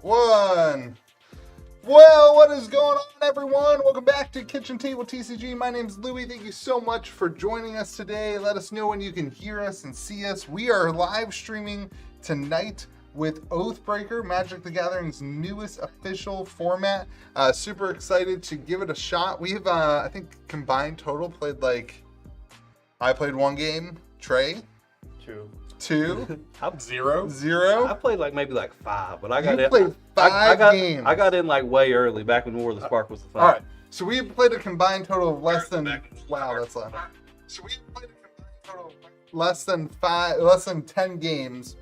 1. Well, what is going on, everyone? Welcome back to Kitchen Table TCG. My name is Louie. Thank you so much for joining us today. Let us know when you can hear us and see us. We are live streaming tonight with Oathbreaker, Magicthegathering's newest official format. Super excited to give it a shot. We've, I think, combined total played I played 1 game. Trey? 2. I'm 0. 0. I played maybe 5, but I got you in. Played 5 games. I got in way early, back when War of the Spark was the fun. All right, so we played a combined total of less than. Wow, that's loud. So we played a combined total of less than 10 games,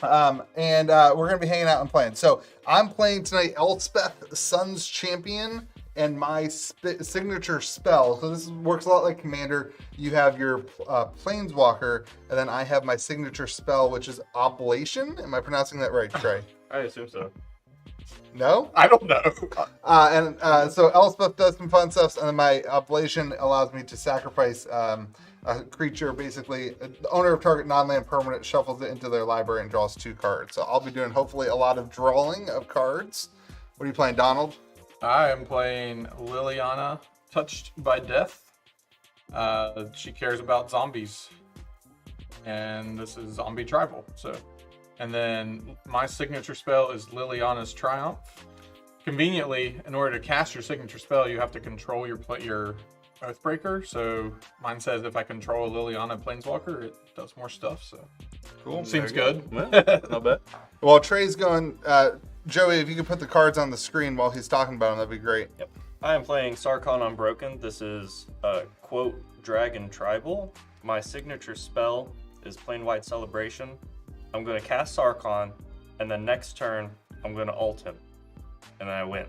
and we're gonna be hanging out and playing. So I'm playing tonight, Elspeth, Sun's Champion, and my signature spell. So this works a lot like Commander. You have your Planeswalker, and then I have my signature spell, which is Oblation. Am I pronouncing that right, Trey? I assume so. No? I don't know. So Elspeth does some fun stuff, and then my Oblation allows me to sacrifice a creature. Basically, the owner of target non-land permanent shuffles it into their library and draws 2 cards. So I'll be doing hopefully a lot of drawing of cards. What are you playing, Donald? I am playing Liliana, Touched by Death. She cares about zombies. And this is Zombie Tribal. And then my signature spell is Liliana's Triumph. Conveniently, in order to cast your signature spell, you have to control your Oathbreaker. So mine says if I control Liliana Planeswalker, it does more stuff. So cool. Seems good. Not bad. Well, Trey's going. Joey, if you could put the cards on the screen while he's talking about them, that'd be great. Yep. I am playing Sarkhan Unbroken. This is quote Dragon Tribal. My signature spell is Plain White Celebration. I'm going to cast Sarkhan, and then next turn I'm going to ult him, and then I win.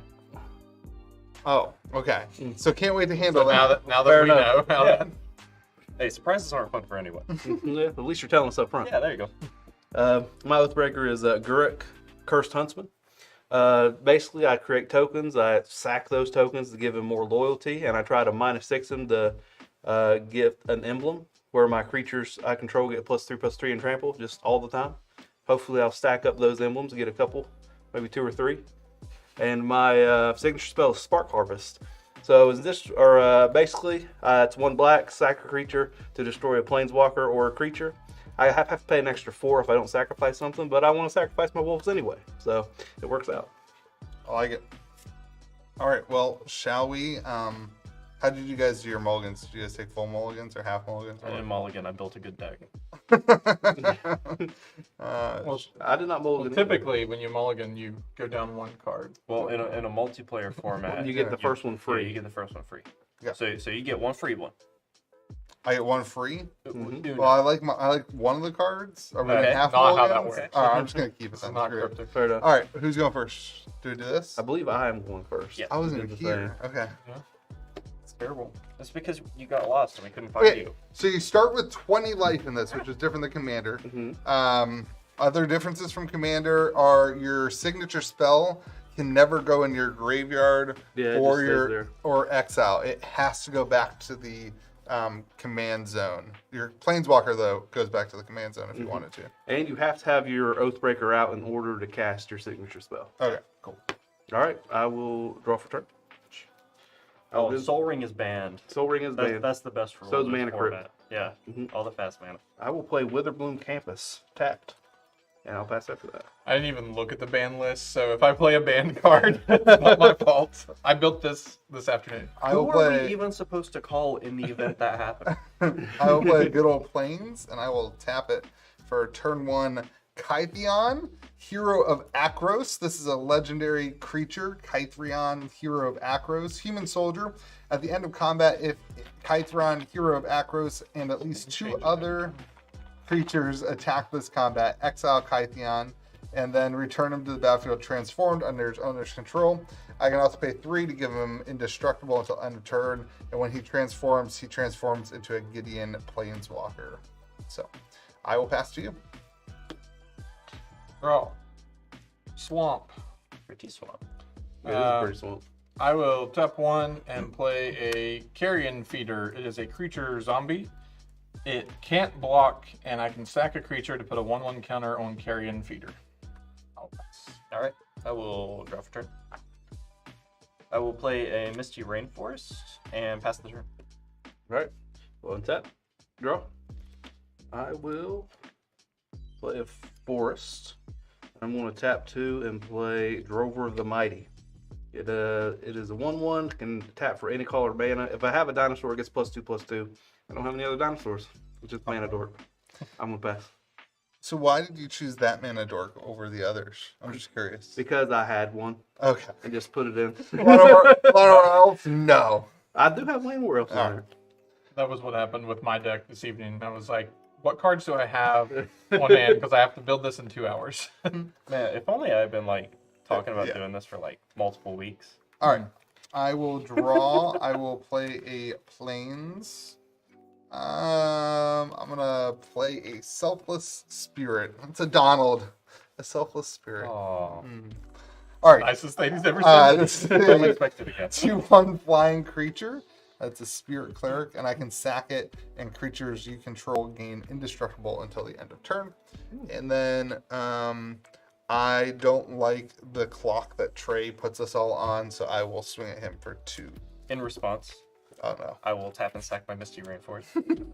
Oh, okay. So can't wait to handle that. Now that we know. Yeah. Hey, surprises aren't fun for anyone. Yeah, at least you're telling us up front. Yeah, there you go. My Oathbreaker is Garruk, Cursed Huntsman. Basically, I create tokens. I sack those tokens to give him more loyalty, and I try to -6 him to get an emblem where my creatures I control get +3/+3 and trample just all the time. Hopefully, I'll stack up those emblems and get a couple, maybe 2 or 3. And my signature spell is Spark Harvest. So basically, it's 1 black, sack a creature to destroy a planeswalker or a creature. I have to pay an extra 4 if I don't sacrifice something, but I want to sacrifice my wolves anyway, so it works out. I like it. All right, well, shall we? How did you guys do your mulligans? Did you guys take full mulligans or half mulligans? I didn't mulligan. I built a good deck. Well, I did not mulligan. typically, when you mulligan, you go down 1 card. Well, in a multiplayer format, You get the first one yeah, free. you get the first one free. Yeah. So you get 1 free one. I get 1 free. Dude, Well, I like one of the cards. Are we Okay, doing half not how that mulligans? works. All right, I'm just gonna keep it. It's Then. not Screw it. cryptic. Fair enough. All right, who's going first? Do we do this? I believe I am going first. Yeah. I wasn't Did the here. Okay. It's terrible. That's because you got lost and we couldn't find Okay, you. so you start with 20 life in this, which is different than Commander. Other differences from Commander are your signature spell can never go in your graveyard Yeah, it or just stays there. or exile. It has to go back to the command zone. Your Planeswalker, though, goes back to the command zone if you wanted to. And you have to have your Oathbreaker out in order to cast your signature spell. Okay, cool. All right, I will draw for turn. Oh, Soul Ring is banned. Soul Ring is banned. That's the best rule. So is in this Mana Crypt. format. Yeah, all the fast mana. I will play Witherbloom Campus, tapped. And I'll pass after that. I didn't even look at the ban list, so if I play a banned card, it's not my fault. I built this afternoon. I Who will are we play. even supposed to call in the event that happened? I will play good old Plains, and I will tap it for turn 1. Kytheon, Hero of Akros. This is a legendary creature. Kytheon, Hero of Akros, human soldier. At the end of combat, if Kytheon, Hero of Akros, and at least 2 other creatures attack this combat, exile Kytheon, and then return him to the battlefield transformed under his owner's control. I can also pay 3 to give him indestructible until end of turn, and when he transforms into a Gideon Planeswalker. So, I will pass to you. Draw. Swamp. Pretty swamp. Yeah, this is pretty swamp. I will tap 1 and play a Carrion Feeder. It is a creature zombie. It can't block, and I can sack a creature to put a 1/1 counter on Carrion Feeder. I'll pass. All right. I will draw for turn. I will play a Misty Rainforest and pass the turn. Right. Well, untap. Draw. I will play a forest. I'm going to tap 2 and play Drover the Mighty. It is a 1/1. Can tap for any color mana. If I have a dinosaur, it gets +2/+2. I don't have any other dinosaurs. It's just mana dork. I'm gonna pass So why did you choose that mana dork over the others? I'm just curious. because I had one Okay. and just put it in. Llanowar Elf? No. I do have Llanowar Elves in All there. That was what happened with my deck this evening. I was like, what cards do I have on hand? Because I have to build this in 2 hours. Man, if only I had been like talking about Yeah. doing this for like multiple weeks. All right. I will draw. I will play a Plains. I'm gonna play a Selfless Spirit. It's a Donald. A Selfless Spirit. Oh, All right. Nicest thing he's ever said. This is don't a expect it again. 2/1 flying creature. That's a Spirit Cleric, and I can sack it, and creatures you control gain indestructible until the end of turn. And then I don't like the clock that Trey puts us all on, so I will swing at him for 2. In response, Oh no. I will tap and sack my Misty Rainforest.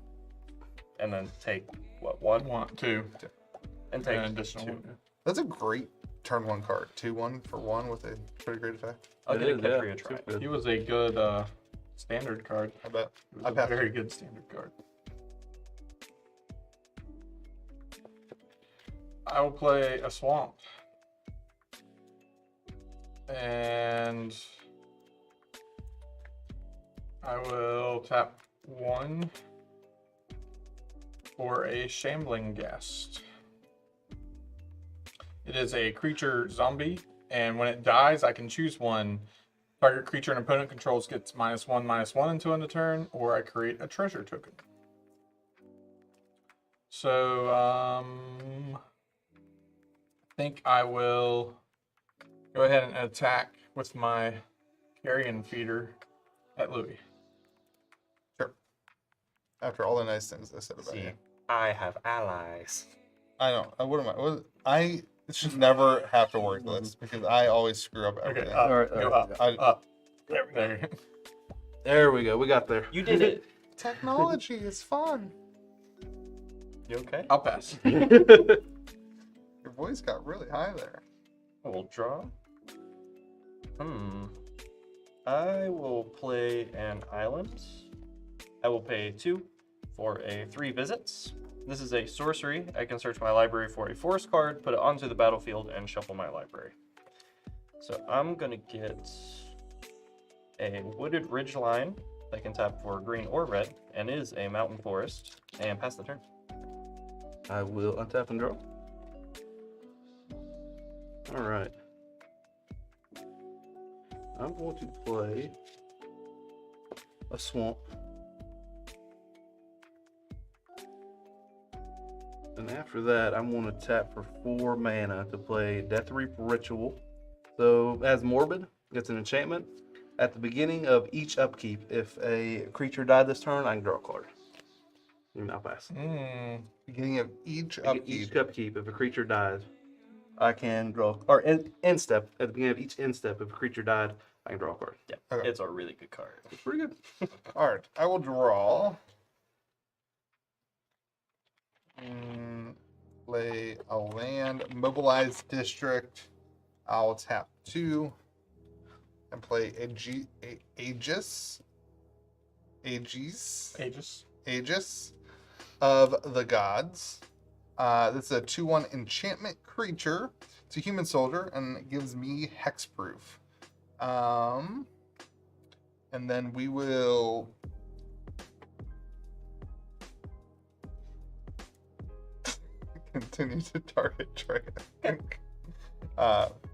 And then take, what, 1? 1, 2, And take and additional 2. 1. That's a great turn 1 card. 2/1 for 1 with a pretty great effect. I'll It get a is, yeah. Ketria Tribe. Super good. He was a good standard card. I bet. He was I a passed. very good standard card. I will play a swamp. And I will tap 1 for a Shambling Guest. It is a creature zombie, and when it dies, I can choose one. Target creature an opponent controls gets -1/-1 until end of turn, or I create a treasure token. So, I think I will go ahead and attack with my carrion feeder at Louis. Sure. After all the nice things I said about See, you. I have allies. I don't. What am I? I should never have to work this because I always screw up Okay, everything. up, All right, go all right. up, up. There. There we go. We got there. You did it. Technology is fun. You okay? I'll pass. Your voice got really high there. I will draw. I will play an island. I will pay 2 for a 3 visits. This is a sorcery. I can search my library for a forest card, put it onto the battlefield, and shuffle my library. So I'm gonna get a wooded ridgeline that can tap for green or red, and is a mountain forest, and pass the turn. I will untap and draw. All right. I'm going to play a swamp. And after that, I'm going to tap for 4 mana to play Death Reap Ritual. So, as Morbid, it's an enchantment. At the beginning of each upkeep, if a creature died this turn, I can draw a card. You now pass. Beginning of each Each upkeep. upkeep, if a creature dies, I can draw. Or end step, at the beginning of each end step, if a creature died, I can draw a card. Yeah, Okay. it's a really good card. It's pretty good. All right. I will draw. Play a land, mobilize district. I'll tap 2 and play Aegis of the Gods. This is a 2/1 enchantment creature. It's a human soldier and it gives me hexproof. And then we will continue to target Trey, I think.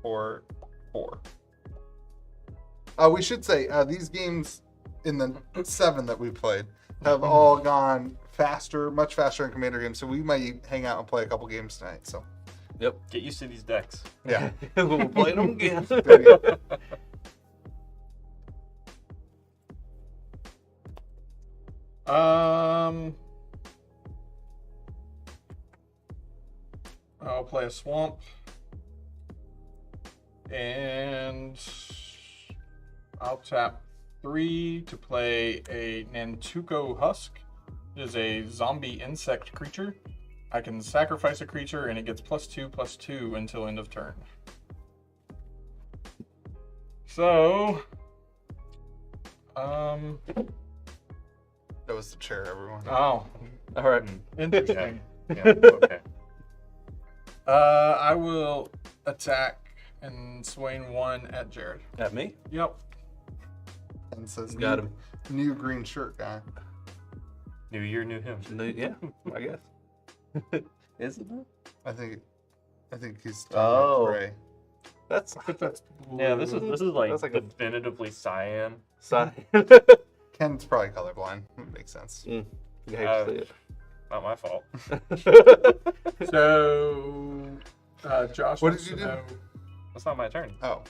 For 4. We should say these games in the 7 that we played have all gone faster, much faster in Commander games. So we might hang out and play a couple games tonight. So Yep. Get used to these decks. yeah. We'll play them again. I'll play a swamp. And I'll tap 3 to play a Nantuko Husk. It is a zombie insect creature. I can sacrifice a creature and it gets +2/+2 until end of turn. So, That was the chair, everyone. oh, All right. interesting. Yeah, okay. I will attack and swing 1 at Jared. At me? Yep. And says, Got him. New green shirt guy. New year, new him. Yeah, I guess. Is it? I think he's Oh. gray. That's I think that's Yeah, this is like, That's like a- definitively cyan. side. Ken's probably colorblind. Makes sense. You hate to see it. Not my fault. So, Josh, What wants did you to do? know That's not my turn. Oh.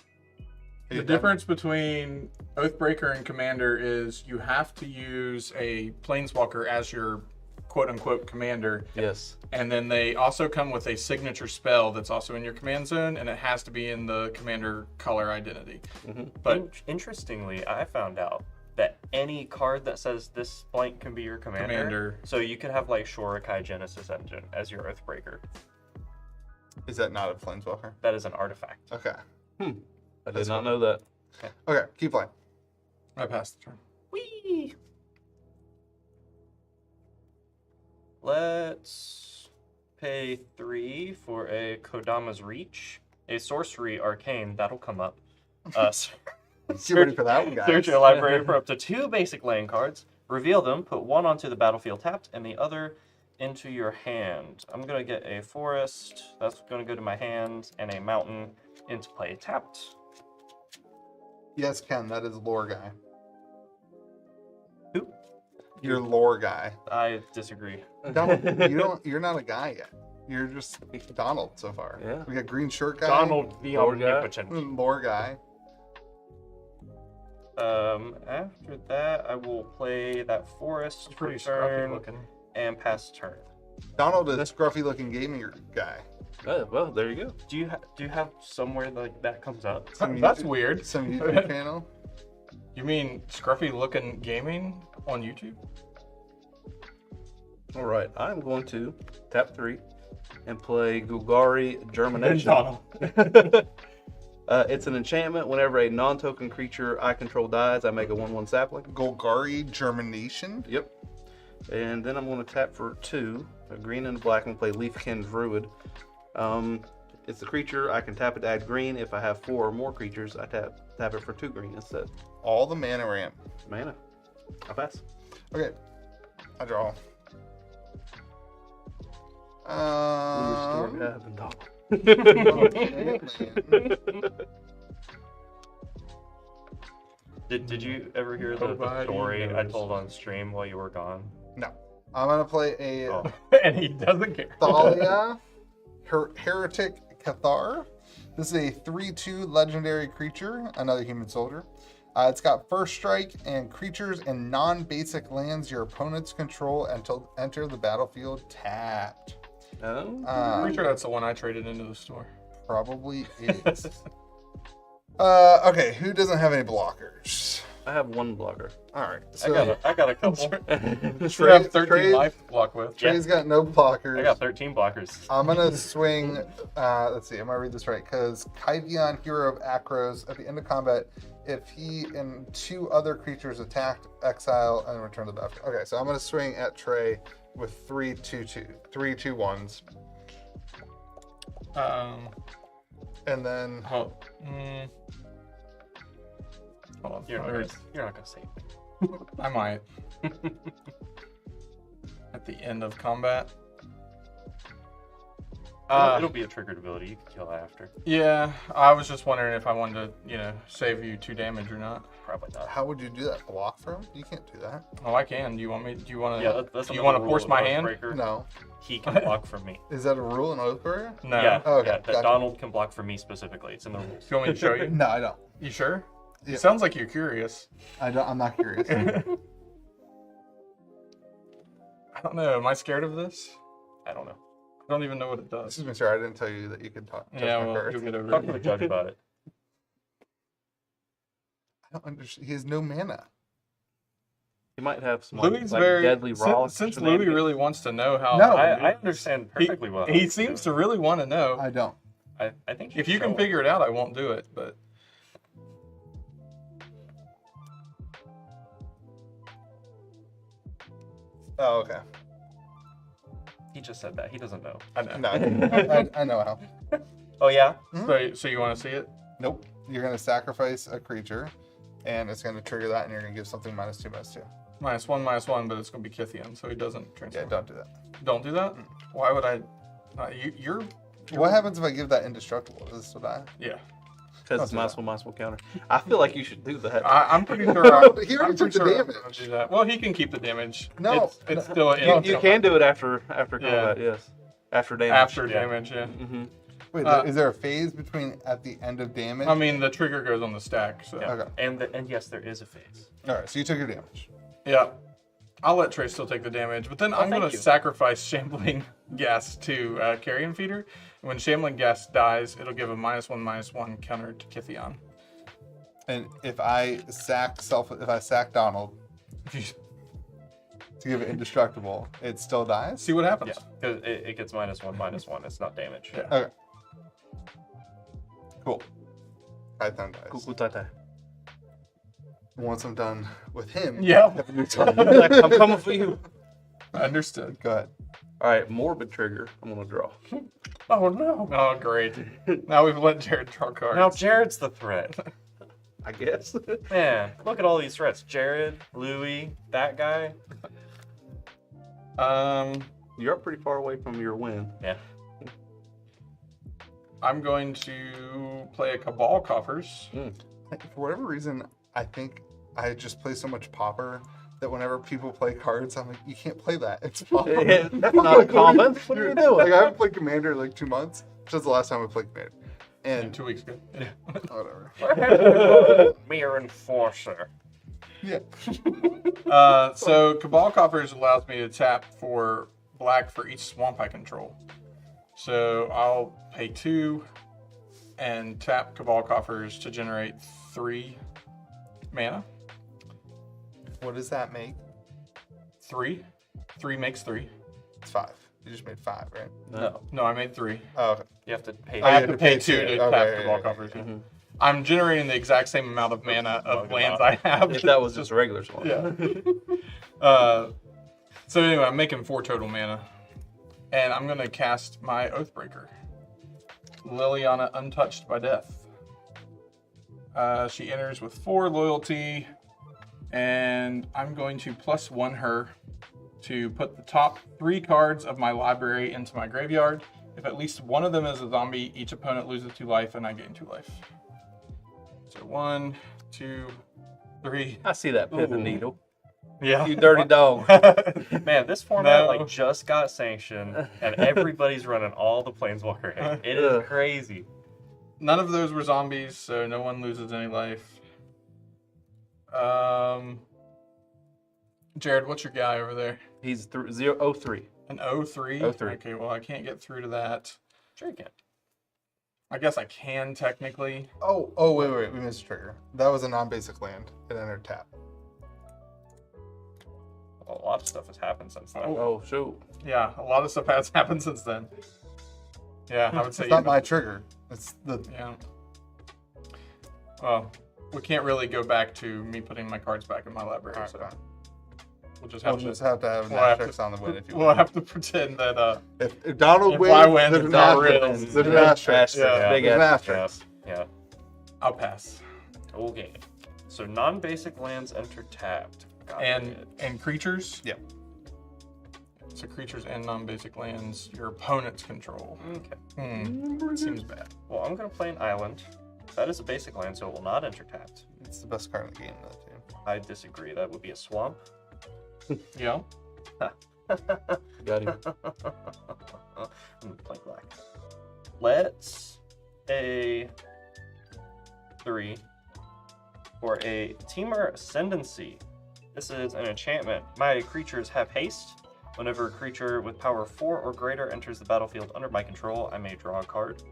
the difference between Oathbreaker and Commander is you have to use a Planeswalker as your quote-unquote commander, Yes. and then they also come with a signature spell that's also in your command zone, and it has to be in the commander color identity. But Interestingly, I found out that any card that says this blank can be your commander. So you could have like Shorakai Genesis Engine as your Oathbreaker. Is that not a planeswalker? That is an artifact. Okay. I That's did not cool. know that. Okay, keep playing. I passed the turn. Whee! Let's pay 3 for a Kodama's Reach, a sorcery arcane. That'll come up. Get ready for that one, guys. Search your library for up to 2 basic land cards. Reveal them. Put 1 onto the battlefield tapped, and the other into your hand. I'm gonna get a forest. That's gonna go to my hand, and a mountain into play tapped. Yes, Ken, that is lore guy. Who? You're lore guy. I disagree. Donald, you're not a guy yet. You're just Donald so far. Yeah. We got green shirt guy. Donald the Lord guy. Omnipotent. Lore guy. After that, I will play that forest for Pretty scruffy turn looking. and pass turn. Donald is scruffy looking gamer guy. Oh, well, there you go. Do you have somewhere like that comes up? That's weird. Some YouTube channel. You mean scruffy looking gaming on YouTube? All right, I'm going to tap 3 and play Gulgari Germination. Donald. It's an enchantment. Whenever a non-token creature I control dies, I make a 1/1 sapling. Golgari Germination. Yep. And then I'm going to tap for 2, a green and a black, and play Leafkin Druid. It's a creature. I can tap it to add green. If I have 4 or more creatures, I tap it for 2 green instead. All the mana ramp. Mana. I pass. Okay. I draw. Did you ever hear the Nobody story I knows. told on stream while you were gone? No. I'm gonna play a Oh. And he doesn't care. Thalia Heretic Cathar. This is a 3/2 legendary creature, another human soldier. It's got first strike, and creatures and non-basic lands your opponents control until enter the battlefield tapped. Pretty sure that's the one I traded into the store. Probably is. Okay, who doesn't have any blockers? I have 1 blocker. All right, I so got a couple. You have 13 life to block with. Trey's got no blockers. I got 13 blockers. I'm gonna swing. Let's see. Am I read this right? Because Kyvion, Hero of Akros, at the end of combat, if he and 2 other creatures attacked, exile and return to the battlefield. Okay, so I'm gonna swing at Trey with 3/2/1s, and then Hold on. You're not gonna save me. I might. At the end of combat. It'll be a triggered ability. You can kill after. Yeah, I was just wondering if I wanted to, save you 2 damage or not. Probably not. how would you do that? Block for him? You can't do that. Oh, I can. Do you want me? Do you want to? Yeah, that's do you another want to rule force of my hand? Oathbreaker. No. He can block from me. Is that a rule in Oathbreaker? No. Yeah, Oh, okay, yeah. That gotcha. Donald can block for me specifically. It's in the rules. Do you want me to show you? No, I don't. You sure? Yeah. It sounds like you're curious. I don't. I'm not curious. I don't know. Am I scared of this? I don't know. I don't even know what it does. Excuse me, sir. I didn't tell you that you could talk. Yeah, my well, cards. you'll get over Talk it. to the judge about it. I don't understand. He has no mana. You might have some Louis like very deadly raw. since Louis really wants to know how. No. I understand perfectly well. He seems to really want to know. I don't. I think If you can figure it out, I won't do it. But Oh, okay. He just said that. He doesn't know. I know. No, I know how. Oh yeah. So you want to see it? Nope. You're going to sacrifice a creature, and it's going to trigger that, and you're going to give something -2/-2. -1/1, but it's going to be Kithian, so he doesn't Yeah, transform. don't do that. Don't do that. Why would I? You're. What happens if I give that indestructible? Does it still die? Yeah. Because it's -1/1 counter. I feel like you should do that. I'm pretty sure. He already took the I'm damage. gonna do that. Well, he can keep the damage. No. it's still an You can do it after combat, yes. After damage. after damage. Yeah. Mm-hmm. Wait, is there a phase between at the end of damage? I mean, the trigger goes on the stack. So Yeah. Okay. And yes, there is a phase. All right, so you took your damage. yeah. I'll let Trey still take the damage, but then I'm thank going to you. sacrifice Shambling Gas to Carrion Feeder. And when Shambling Gas dies, it'll give a -1/-1 counter to Kithian. And if I sack Donald to give it indestructible, it still dies? See what happens. Yeah, because it gets -1/-1. It's not damage. Yeah. Okay. Cool. Python dies. Kukutata. Once I'm done with him, Yeah. have a new turn. I'm coming for you. Understood. Go ahead. All right, Morbid Trigger. I'm going to draw. Oh no. Oh, great. Now we've let Jared draw cards. Now Jared's the threat. I guess. Man, look at all these threats. Jared, Louis, that guy. You're up pretty far away from your win. Yeah. I'm going to play a Cabal Coffers. For whatever reason, I think I just play so much Pauper that whenever people play cards, I'm like, you can't play that. It's Pauper. That's not common. What are you doing? Like, I haven't played Commander in like 2 months, which is the last time I played Commander. And And 2 weeks ago. Yeah. whatever. Mirror Enforcer. Yeah. So Cabal Coffers allows me to tap for black for each swamp I control. So I'll pay 2 and tap Cabal Coffers to generate 3 mana. What does that make? 3. 3 makes 3. It's 5. You just made 5, right? No, No, I made 3. Oh, okay. you have to pay. Oh, I you have to pay 2 to Okay, tap yeah, Cabal yeah, Coffers. yeah. Yeah. I'm generating the exact same amount of mana of lands I have. If that was just a regular swamp. Yeah. So anyway, I'm making 4 total mana. And I'm going to cast my Oathbreaker. Liliana Untouched by Death. She enters with 4 loyalty. And I'm going to +1 her to put the top 3 cards of my library into my graveyard. If at least one of them is a zombie, each opponent loses 2 life and I gain 2 life. So 1, 2, 3. I see that pivot Ooh. needle. Yeah. You dirty dog. Man, this format No. like just got sanctioned, and everybody's running all the Planeswalker hate. It is crazy. None of those were zombies, so no one loses any life. Jared, what's your guy over there? He's 03. An 03? 03. Okay, well, I can't get through to that. Sure you can. I guess I can technically. Oh, wait. We missed a trigger. That was a non-basic land. It entered tap. Well, a lot of stuff has happened since then. Oh, shoot. Yeah, a lot of stuff has happened since then. Yeah, I would say. It's not my trigger. It's the... Yeah. Well, we can't really go back to me putting my cards back in my library, Alright, so fine. we'll just We'll have just to. have to have an we'll have asterisk on the win if you We'll win. have to pretend that. If Donald if wins, I win, there's it's an not asterisk. real. There's an asterisk. Yeah. Big There's an ass. asterisk. Yeah. I'll pass. Okay. So non-basic lands enter tapped. Got it. And creatures. Yep. So creatures and non-basic lands your opponents control. Okay. Seems bad. Well, I'm gonna play an island. That is a basic land, so it will not enter tapped. It's the best card in the game, though, too. I disagree. That would be a swamp. Yeah. Got him. I'm gonna play black. Let's a 3 for a Teamer Ascendancy. This is an enchantment. My creatures have haste. Whenever a creature with power 4 or greater enters the battlefield under my control, I may draw a card.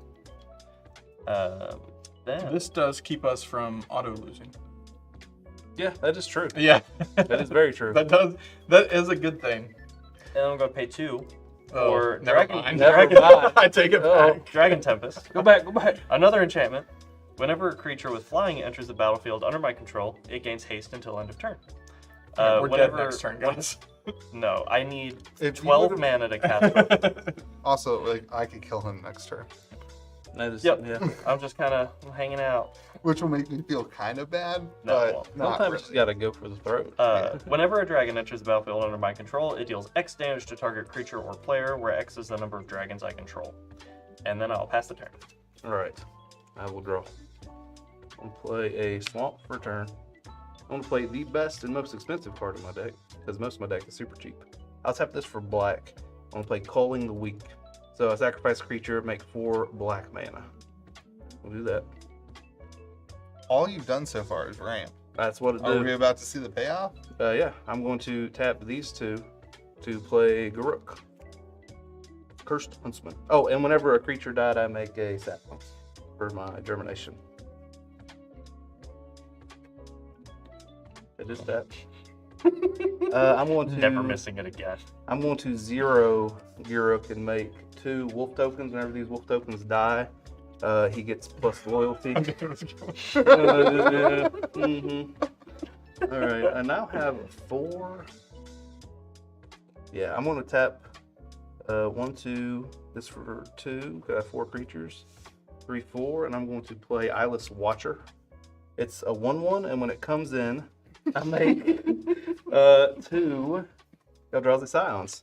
Then This does keep us from auto losing. Yeah, that is true. Yeah. That is very true. That is a good thing. And I'm gonna pay 2 Oh, for never Dragon. mind. Never mind. I take it Oh. back. Dragon Tempest. Go back. Another enchantment. Whenever a creature with flying enters the battlefield under my control, it gains haste until end of turn. We're dead next turn, guys. No, I need If you 12 would've- mana to cast it. Also, like, I could kill him next turn, That is, Yep. yeah. I'm just kind of hanging out. which will make me feel kind of bad, No, it but won't. not Sometimes you really. just gotta go for the throat. Whenever a dragon enters the battlefield under my control, it deals X damage to target creature or player, where X is the number of dragons I control. And then I'll pass the turn. All right, I will draw. I'm gonna play a swamp for a turn. I'm gonna play the best and most expensive card in my deck, because most of my deck is super cheap. I'll tap this for black. I'm gonna play Culling the Weak. So I sacrifice a creature, make 4 black mana. We'll do that. All you've done so far is ramp. That's what it Are we does. about to see the payoff? Yeah, I'm going to tap these 2 to play Garruk. Cursed Huntsman. Oh, and whenever a creature died, I make a sapling for my germination. It is that. I'm going to Never missing it again. I'm going to 0 Garruk and make 2 wolf tokens. Whenever these wolf tokens die, he gets plus loyalty. Mhm. All right, I now have 4. Yeah, I'm going to tap 1, 2. This for 2. Got 4 creatures. 3, 4, and I'm going to play Eyeless Watcher. It's a 1/1, and when it comes in, I make 2 Eldrazi Scions.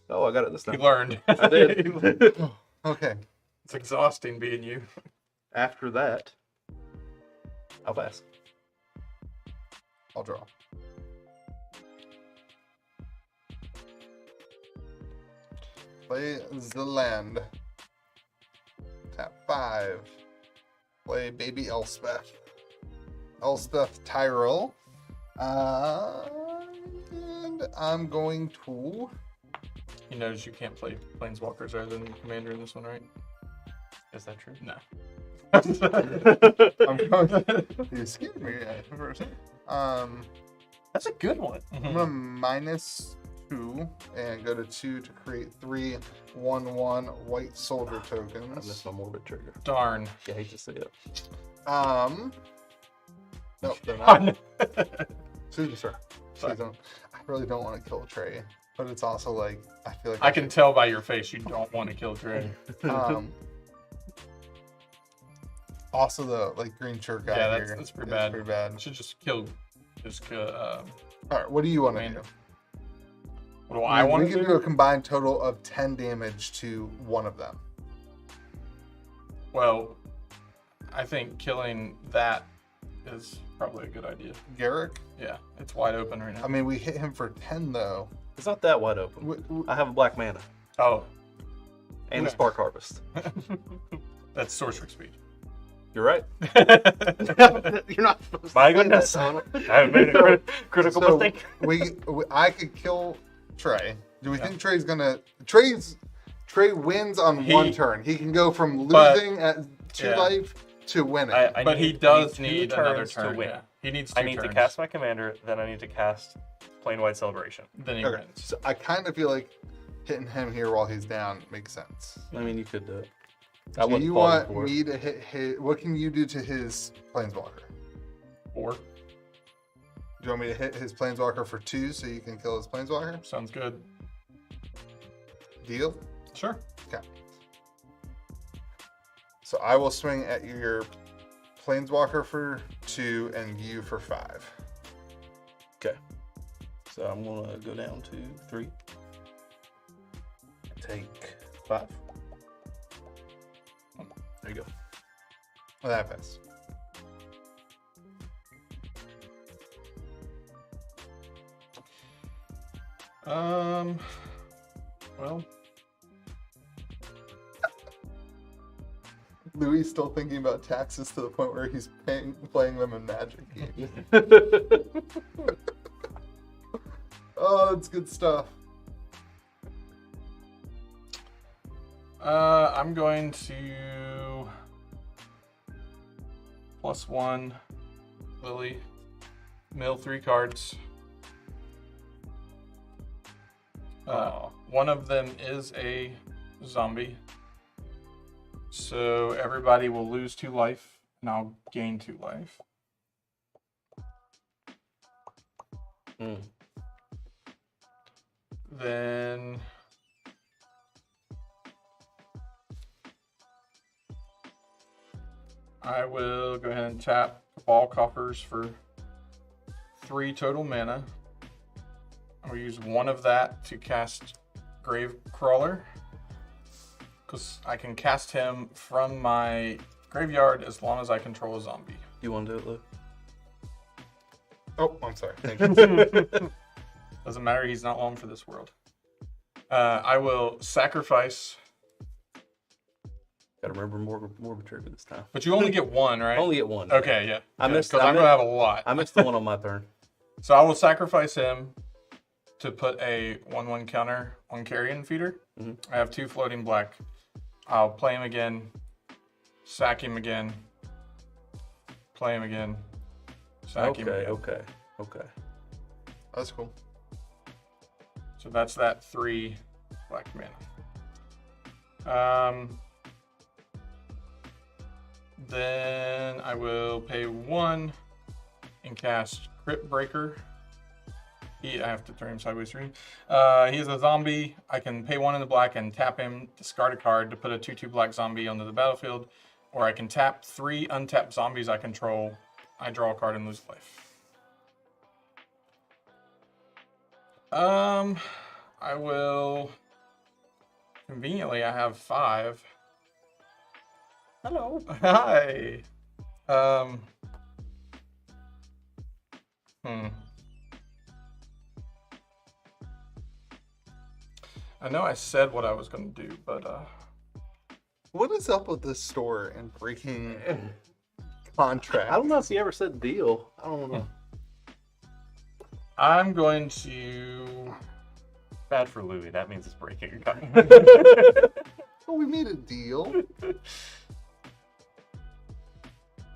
Oh, I got it this You time. learned. I did. Okay. It's exhausting being you. After that, I'll pass. I'll draw. Play the land. Tap 5. Play Baby Elspeth. Elspeth Tyrell. And I'm going to. You notice you can't play Planeswalkers other than Commander in this one, right? Is that true? No. I'm going. You scared me for a second. That's a good one. I'm gonna -2 and go to 2 to create 3 1/1 white soldier I missed tokens. my morbid trigger. Darn. I hate to see it. Nope, they're I not. know. Susan, sir. I really don't want to kill Trey, but it's also like I feel like I can tell by your face you don't want to kill Trey. Also, the like green shirt guy Yeah, here. that's pretty is bad. Pretty bad. You should just kill. All right, what do you want to do? Commander. What do I want We to can do? do a combined total of 10 damage to one of them. Well, I think killing that is probably a good idea. Garruk. Yeah, it's wide open right now. I mean, we hit him for 10 though. It's not that wide open. I have a black mana Oh, and a Okay. Spark Harvest. that's sorcery speed. You're right. You're not supposed My to say goodness. that. I've made a critical So mistake. I could kill Trey. Do we think Trey wins on He- one turn? He can go from But- losing at 2 yeah. life to winning. But he I does two need another turns to turn. win. Yeah. He needs 2 I need to turns. cast my commander, then I need to cast Plain White Celebration. Then he Okay, wins. so I kind of feel like hitting him here while he's down makes sense. I mean, you could do it. I Do wouldn't you fall want for it. me to hit his? What can you do to his planeswalker? 4. Do you want me to hit his planeswalker for 2 so you can kill his planeswalker? Sounds good. Deal? Sure. Okay. So I will swing at your planeswalker for 2 and you for 5. Okay. So I'm gonna go down to 3. Take 5. There you go. Well, that pass. Well, Louis still thinking about taxes to the point where he's playing them in Magic games. Oh, that's good stuff. I'm going to +1 Lily mill 3 cards. One of them is a zombie. So everybody will lose 2 life, and I'll gain 2 life. Then I will go ahead and tap Ball Coffers for 3 total mana. I'll use 1 of that to cast Grave Crawler, because I can cast him from my graveyard as long as I control a zombie. You want to do it, Luke? Oh, I'm sorry. Thank you. Doesn't matter, he's not long for this world. I will sacrifice. Gotta remember more trigger this time. But you only get 1, right? Only get 1. Okay, yeah. I missed. Because I'm gonna have a lot. I missed the one on my turn. So I will sacrifice him to put a 1/1 counter on Carrion Feeder. Mm-hmm. I have 2 floating black. I'll play him again, sack him again, play him again, sack him again. Okay. That's cool. So that's that 3 black mana. Then I will pay 1 and cast Crypt Breaker. I have to turn him sideways 3. He is a zombie. I can pay 1 in the black and tap him, discard a card to put a 2/2 black zombie onto the battlefield. Or I can tap 3 untapped zombies I control. I draw a card and lose life. I will. Conveniently, I have 5. Hello. Hi. I know I said what I was going to do, but What is up with this store and breaking contract? I don't know if he ever said deal. I don't know. I'm going to. Bad for Louis. That means it's breaking. Oh, we made a deal. He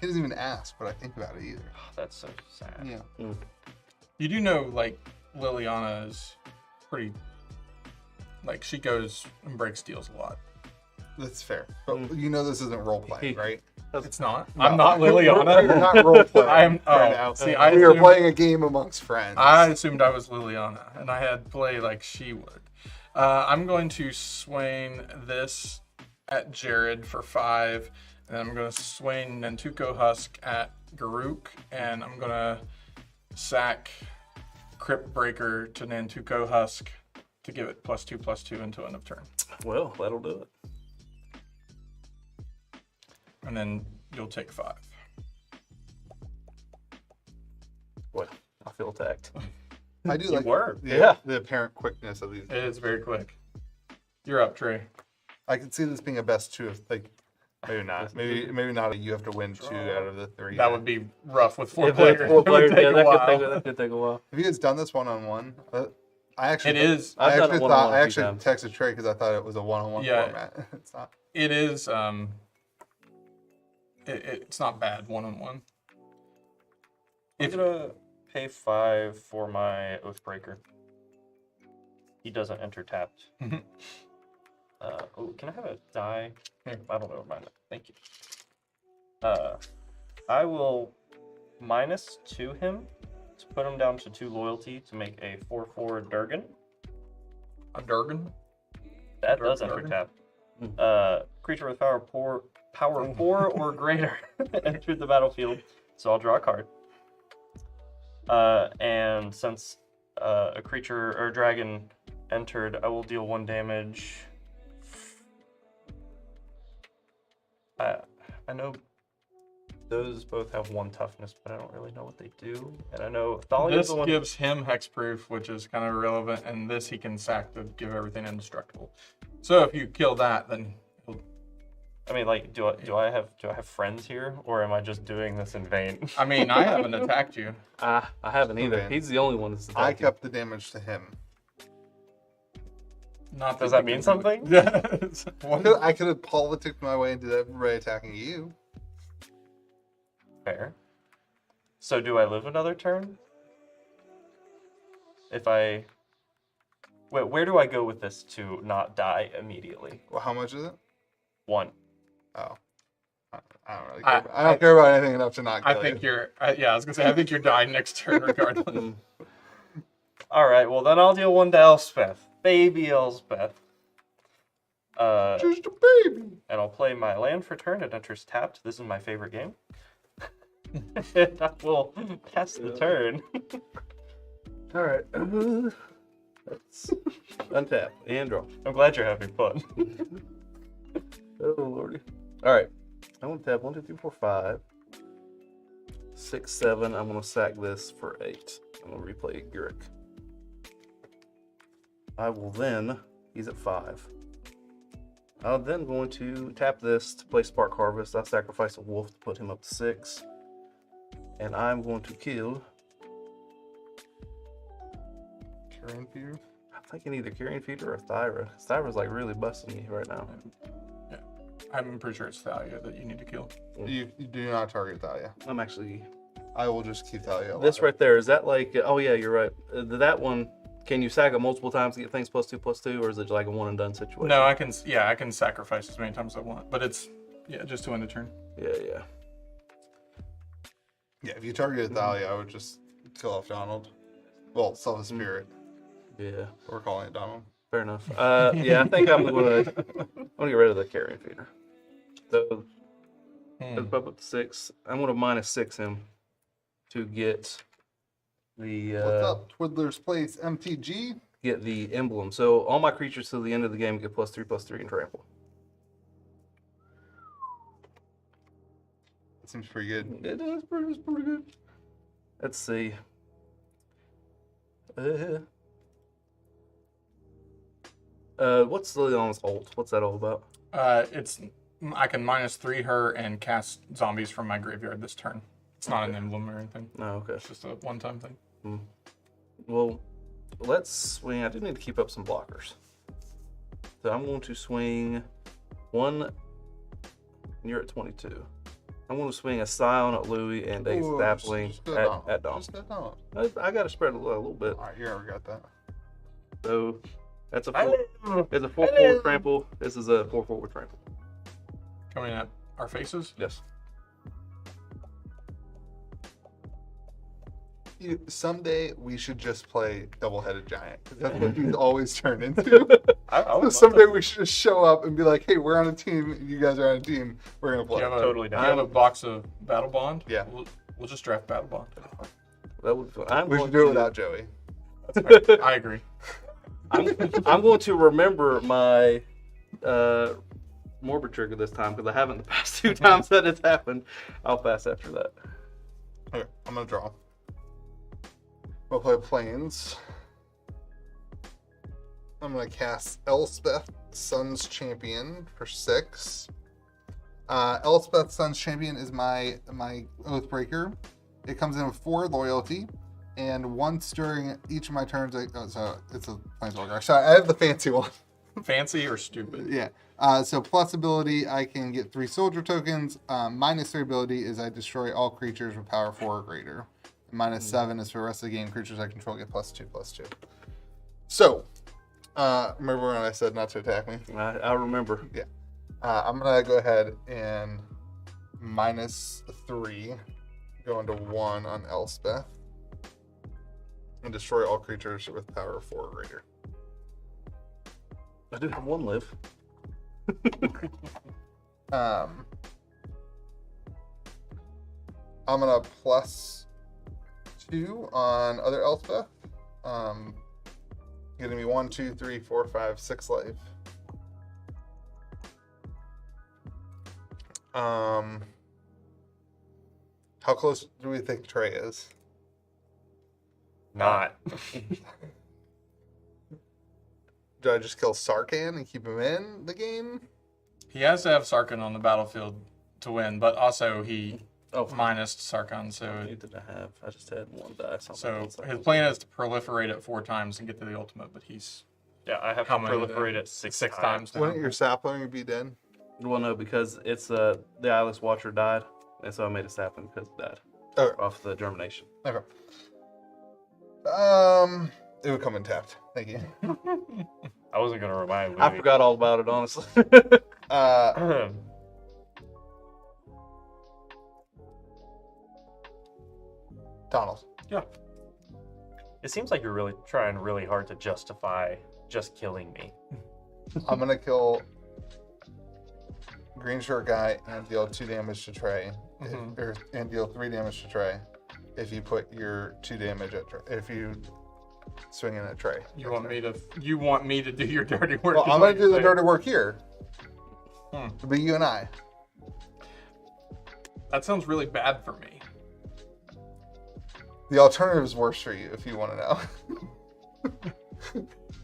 doesn't even ask what I think about it either. That's so sad. Yeah. You do know, like, Liliana is pretty. Like, she goes and breaks deals a lot. That's fair. But you know this isn't role playing, right? It's not. No. I'm not You're Liliana. not role playing. I am. Oh, right now. see, I we are assumed- playing a game amongst friends. I assumed I was Liliana, and I had play like she would. I'm going to swain this at Jared for 5, and I'm going to swain Nantuko Husk at Garruk, and I'm going to sack Crypt Breaker to Nantuko Husk to give it +2/+2 until end of turn. Well, that'll do it. And then you'll take 5. Well, I feel attacked. I do like were. the apparent quickness of these. It is very quick. You're up, Trey. I can see this being a best 2 of like maybe not. Maybe not. You have to win 2 out of the 3. That would be rough with 4 If players. there's 4 It would players, take yeah, a that while. could take a while. Have you guys done this one-on-one? I actually. It is. I I've done it actually one-on-one thought. a I few actually times. texted Trey because I thought it was a one-on-one Yeah. format. It's not. It is. It's not bad 1-on-1. I'm gonna pay 5 for my Oathbreaker. He doesn't enter tapped. Mhm. Oh, can I have a die? Here. I don't know. Mind it. Thank you. I will -2 him to put him down to 2 loyalty to make a 4/4 Durgan. A Durgan. That does enter Durgan? tap. Creature with power 4 or greater entered the battlefield. So I'll draw a card. And since a creature or a dragon entered, I will deal 1 damage. I know those both have 1 toughness, but I don't really know what they do. And I know Thalia is This the one. gives him hexproof, which is kind of irrelevant, and this he can sack to give everything indestructible. So if you kill that, then he'll... I mean, like, do I have friends here, or am I just doing this in vain? I mean, I haven't attacked you. I haven't either. man. He's the only one that's I attacking. kept the damage to him. Not Does you that mean can- something? Yes. I could have politicked my way into everybody attacking you. Fair. So do I live another turn? if I... Where do I go with this to not die immediately? Well, how much is it? 1. Oh. I don't really care. I don't care about anything enough to not kill I think you. you're. Yeah, I was gonna say. I think you're dying next turn regardless. All right, well then I'll deal 1 to Elspeth. Baby Elspeth. Just a baby. And I'll play my land for turn. It enters tapped. This is my favorite game. And I will pass the turn. All right. Let's untap and draw. I'm glad you're having fun. Oh lordy. All right. I'm gonna tap 1, 2, 3, 4, 5, 6, 7. I'm gonna sack this for 8. I'm gonna replay Garruk. I will then. He's at 5. I'm then going to tap this to play Spark Harvest. I'll sacrifice a wolf to put him up to 6. And I'm going to kill. Carrion Feeder? I'm thinking either Carrion Feeder or Thyra. Thyra's like really busting me right now. Yeah, I'm pretty sure it's Thalia that you need to kill. You do not target Thalia. I'm actually. I will just keep Thalia alive. This right there, is that like. Oh, yeah, you're right. That one, can you sack it multiple times to get things +2/+2, or is it like a one and done situation? No, I can. Yeah, I can sacrifice as many times as I want, but it's just to end the turn. Yeah. Yeah, if you targeted Thalia, I would just kill off Donald. Well, Self Spirit. Yeah. We're calling it Donald. Fair enough. Yeah, I think I'm gonna get rid of the Carrion Feeder. So let's up to 6. I'm gonna -6 him to get the What's up, Twiddler's Place MTG? get the emblem. So all my creatures till the end of the game get +3/+3 and trample. That seems pretty good. It is pretty good. Let's see. What's Liliana's ult? What's that all about? It's I can -3 her and cast zombies from my graveyard this turn. It's not an emblem or anything. No, okay. It's just a one-time thing. Well, let's swing. I do need to keep up some blockers. So I'm going to swing 1. And you're at 22. I'm going to swing a Scion at Louis and a Ooh, Sapling just go down. at Dom. Just go down. I got to spread a little bit. All right, you already got that. So that's a Hello. 4. It's a 4/4 trample. This is a 4/4 trample. Coming at our faces. Yes. Someday we should just play double-headed giant, because that's what these always turn into. I would love Someday to. we should just show up and be like, "Hey, we're on a team. You guys are on a team. We're gonna Do play." you have a, Totally do you have a box of Battle Bond? Yeah. We'll just draft Battle Bond. That would. I'm We going should do it to- without Joey. That's fair. I agree. I'm going to remember my morbid trigger this time because I haven't the past 2 times that it's happened. I'll pass after that. Okay, I'm gonna draw. We'll play Plains. I'm gonna cast Elspeth, Sun's Champion for 6. Elspeth, Sun's Champion is my Oathbreaker. It comes in with 4 loyalty, and once during each of my turns, so it's a Planeswalker. Sorry, I have the fancy one. Fancy or stupid? Yeah. So plus ability, I can get 3 soldier tokens. -3 ability is I destroy all creatures with power 4 or greater. -7 is for the rest of the game. Creatures I control get +2/+2. So, remember when I said not to attack me? I remember. Yeah. I'm gonna go ahead and -3 go into 1 on Elspeth and destroy all creatures with power 4 or greater. I do have 1 live. I'm gonna +2 on other Elspeth. Getting me 1, 2, 3, 4, 5, 6 life. How close do we think Trey is? Not. Do I just kill Sarkhan and keep him in the game? He has to have Sarkhan on the battlefield to win, but also he Oh, minus Sarkhan, I so did I have? I just had 1 dice. his plan is to proliferate it 4 times and get to the ultimate, but he's Yeah, I have How to many proliferate it 6 times. times. Wouldn't your sapling be dead? Well, no, because it's the Eyeless Watcher died, and so I made a sapling because it died Okay. off the germination. Okay. It would come in tapped. Thank you. I wasn't gonna remind I Louis. forgot all about it, honestly. Donald. Yeah. It seems like you're really trying really hard to justify just killing me. I'm gonna kill green shirt guy and deal 2 damage to Trey, and deal 3 damage to Trey if you put your 2 damage at Trey. If you swing in at Trey. You want me to do your dirty work? Well, is I'm what gonna do you're the saying. dirty work here. Hmm. It'll be you and I. That sounds really bad for me. The alternative is worse for you if you want to know.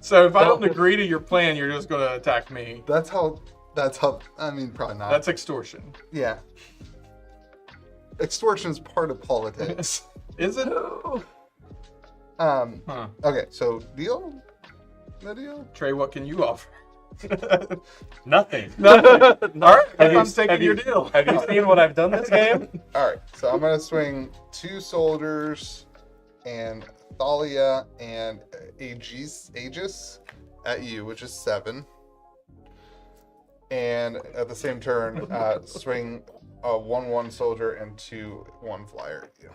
So if I don't agree to your plan, you're just going to attack me. That's how. I mean, probably not. That's extortion. Yeah. Extortion is part of politics. Is it? Okay, so deal? No deal? Trey, what can you offer? Nothing. All right, I'm taking have your you- deal. Have you seen what I've done this game? Alright, so I'm gonna swing 2 soldiers and Thalia and Aegis at you, which is 7. And at the same turn, swing a 1/1 soldier and 2/1 flyer at you.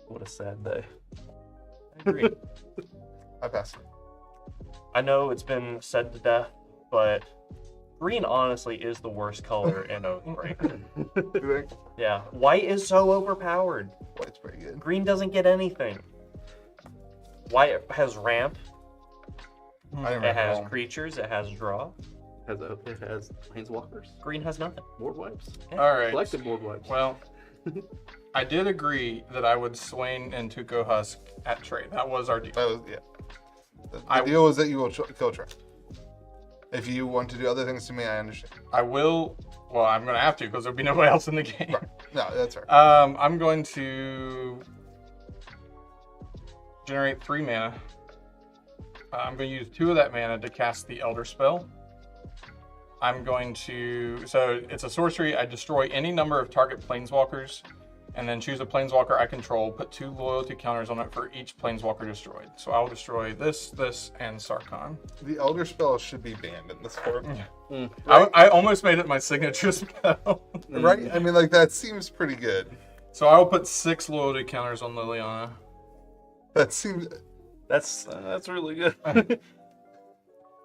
What a sad day. I agree. I pass. I know it's been said to death, but green honestly is the worst color in Oathbreaker. You think? Yeah, white is so overpowered. White's pretty good. Green doesn't get anything. White has ramp, I didn't it has remember. creatures, it has draw. It has planeswalkers, Green has nothing. board wipes, All right. collective board wipes. Well, I did agree that I would Swain and Tuco Husk at Trey. That was our deal. That was, yeah. The deal is that you will kill Trey. If you want to do other things to me, I understand. I will. Well, I'm going to have to because there'll be nobody else in the game. Right. No, that's right. I'm going to generate 3 mana. I'm going to use 2 of that mana to cast the Elder Spell. I'm going to, so it's a sorcery. I destroy any number of target planeswalkers and then choose a planeswalker I control, put 2 loyalty counters on it for each planeswalker destroyed. So I'll destroy this, and Sarkhan. The Elder Spell should be banned in this form. I almost made it my signature spell. Right? I mean, like, that seems pretty good. So I will put 6 loyalty counters on Liliana. That seems... That's really good.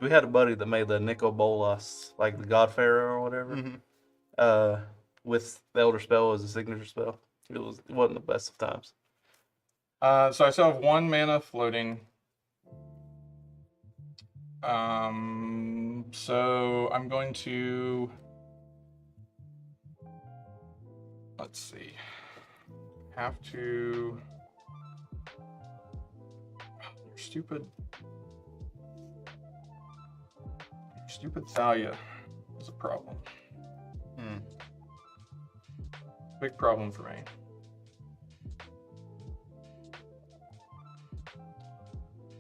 We had a buddy that made the Nico Bolas, like the God Pharaoh or whatever, with the Elder Spell as a signature spell. It wasn't the best of times. So I still have 1 mana floating. So I'm going to, let's see, have to, stupid Thalia is a problem. Big problem for me.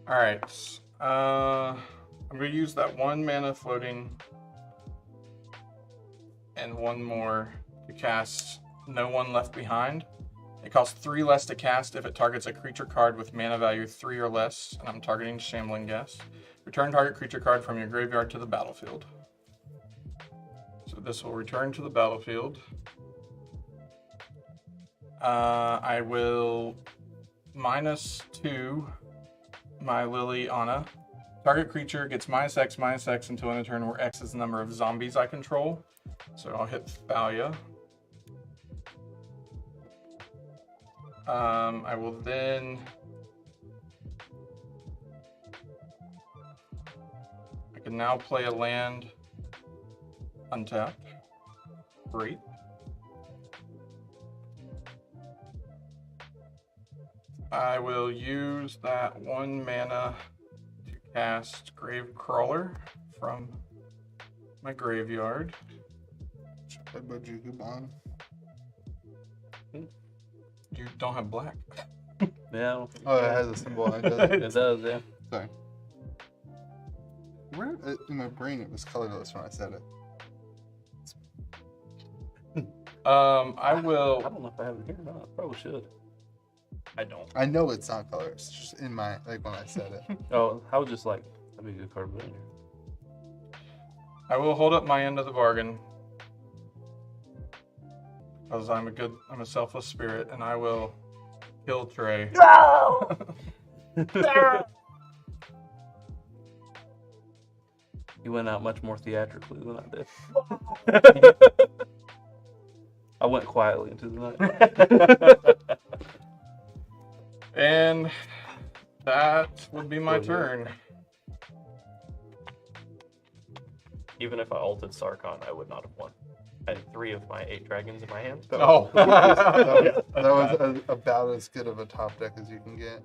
All right, I'm gonna use that 1 mana floating and 1 more to cast No One Left Behind. It costs 3 less to cast if it targets a creature card with mana value 3 or less, and I'm targeting Shambling Guest. Return target creature card from your graveyard to the battlefield. So this will return to the battlefield. I will -2 my Liliana. Target creature gets -X until end of turn, where X is the number of zombies I control. So I'll hit Thalia. I will then... I can now play a land untapped. Great. I will use that 1 mana to cast Grave Crawler from my graveyard. You don't have black. Yeah. Oh, it has a symbol on it, doesn't it? It does, yeah. Sorry. Where in my brain it was colorless when I said it. I will. I don't know if I have it here or not. I probably should. I don't. I know it's not color. It's just in my, like when I said it. Oh, I was just like, that'd be a good card to put in here. I will hold up my end of the bargain. Because I'm a selfless spirit, and I will kill Trey. No! You went out much more theatrically than I did. I went quietly into the night. And that would be my turn. Even if I ulted Sarkhan, I would not have won. I had 3 of my 8 dragons in my hand. Oh. That was about as good of a top deck as you can get.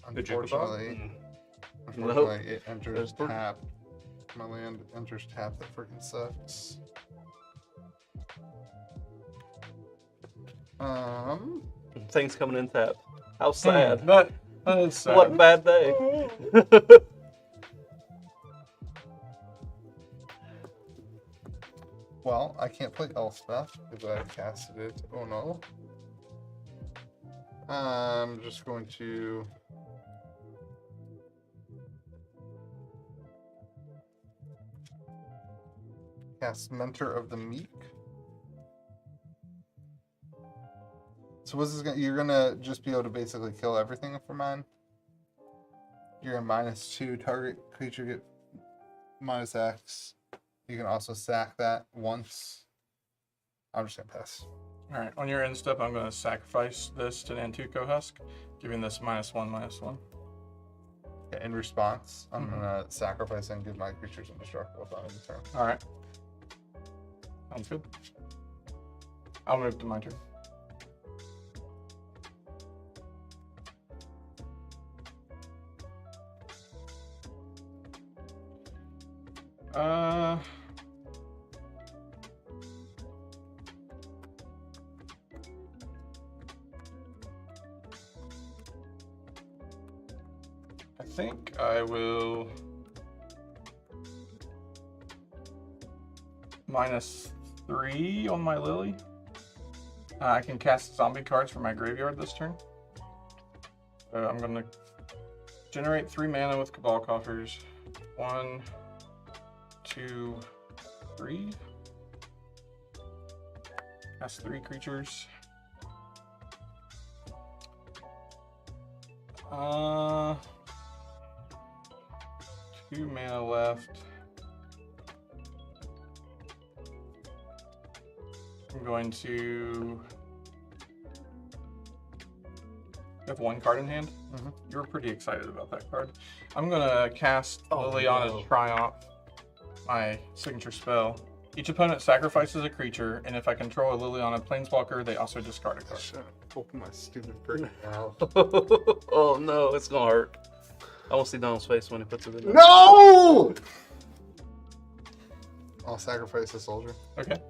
Unfortunately, it enters tap. My land enters tap. That freaking sucks. Things coming in tap. How sad. That is sad. What a bad day. Well, I can't play Elspeth because I casted it. Oh no. I'm just going to cast Mentor of the Meek. So what's this gonna? You're gonna just be able to basically kill everything for mine. You're a -2 target creature get -X. You can also sack that once. I'm just gonna pass. All right, on your end step, I'm going to sacrifice this to Nantuko Husk, giving this -1/-1. Yeah, in response, I'm gonna sacrifice and give my creatures indestructible if I'm in the turn. All right. Sounds good. I'll move to my turn. I think I will -3 on my Lily. I can cast zombie cards from my graveyard this turn. So I'm going to generate 3 mana with Cabal Coffers. 1, 2, 3. Cast 3 creatures. 2 mana left. I'm going to have 1 card in hand. You were pretty excited about that card. I'm gonna cast Liliana's Triumph, my signature spell. Each opponent sacrifices a creature, and if I control a Liliana Planeswalker, they also discard a card. Shut up. Open my stupid freaking mouth. Oh no, it's gonna hurt. I want to see Donald's face when he puts it in. No! I'll sacrifice a soldier. Okay.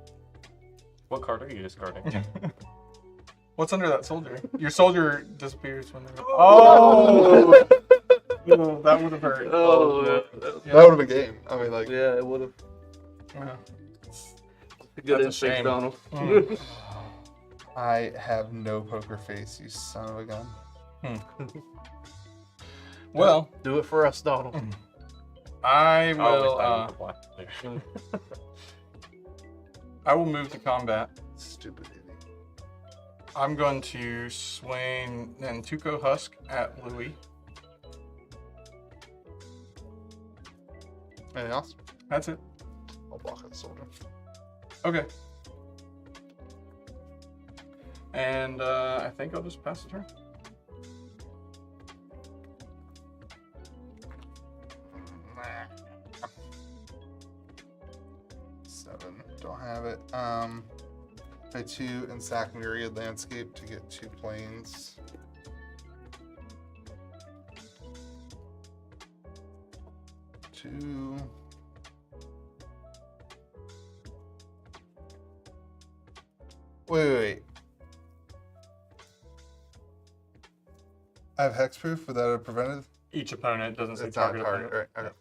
What card are you discarding? What's under that soldier? Your soldier disappears when they're... Oh! Oh, that would have hurt. Oh, That would have been game. I mean, like... yeah, it would have. Yeah. Good That's a instinct, shame. Donald. I have no poker face, you son of a gun. Well, Do it for us, Donald. I I always will. thought you were black. I will move to combat. Stupid idiot. I'm going to swing Nantuko Husk at Louis. Anything else? That's it. I'll block the soldier. Okay. And I think I'll just pass the turn. Don't have it. Play 2 and sack Myriad Landscape to get 2 planes. Two. Wait. I have hexproof without a preventive. Each opponent doesn't say It's not target target. opponent. Right, okay.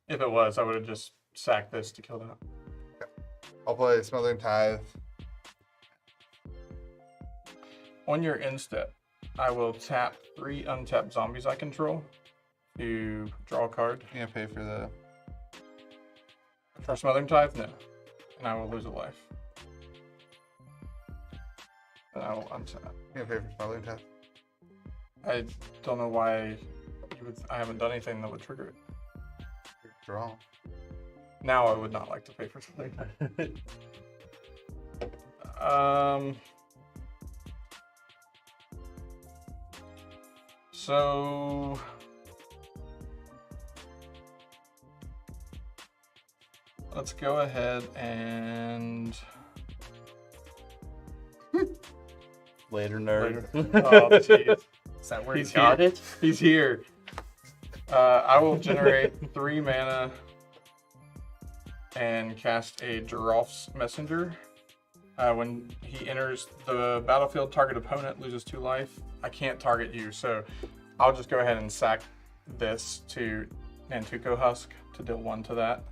If it was, I would have just sacked this to kill that. I'll play Smothering Tithe On your end step, I will tap 3 untapped zombies I control to draw a card. You gonna pay for the... For Smothering Tithe, no. And I will lose a life. And I will untap. You gonna pay for Smothering Tithe? I don't know why you would. I haven't done anything that would trigger it. Draw. Now I would not like to pay for Smothering Tithe. So let's go ahead and Later, nerd. Oh, jeez. Is that where He's you got here. it? He's here. I will generate 3 mana and cast a Giraffe's Messenger. When he enters the battlefield, target opponent loses 2 life. I can't target you, so I'll just go ahead and sack this to Nantuko Husk to deal 1 to that.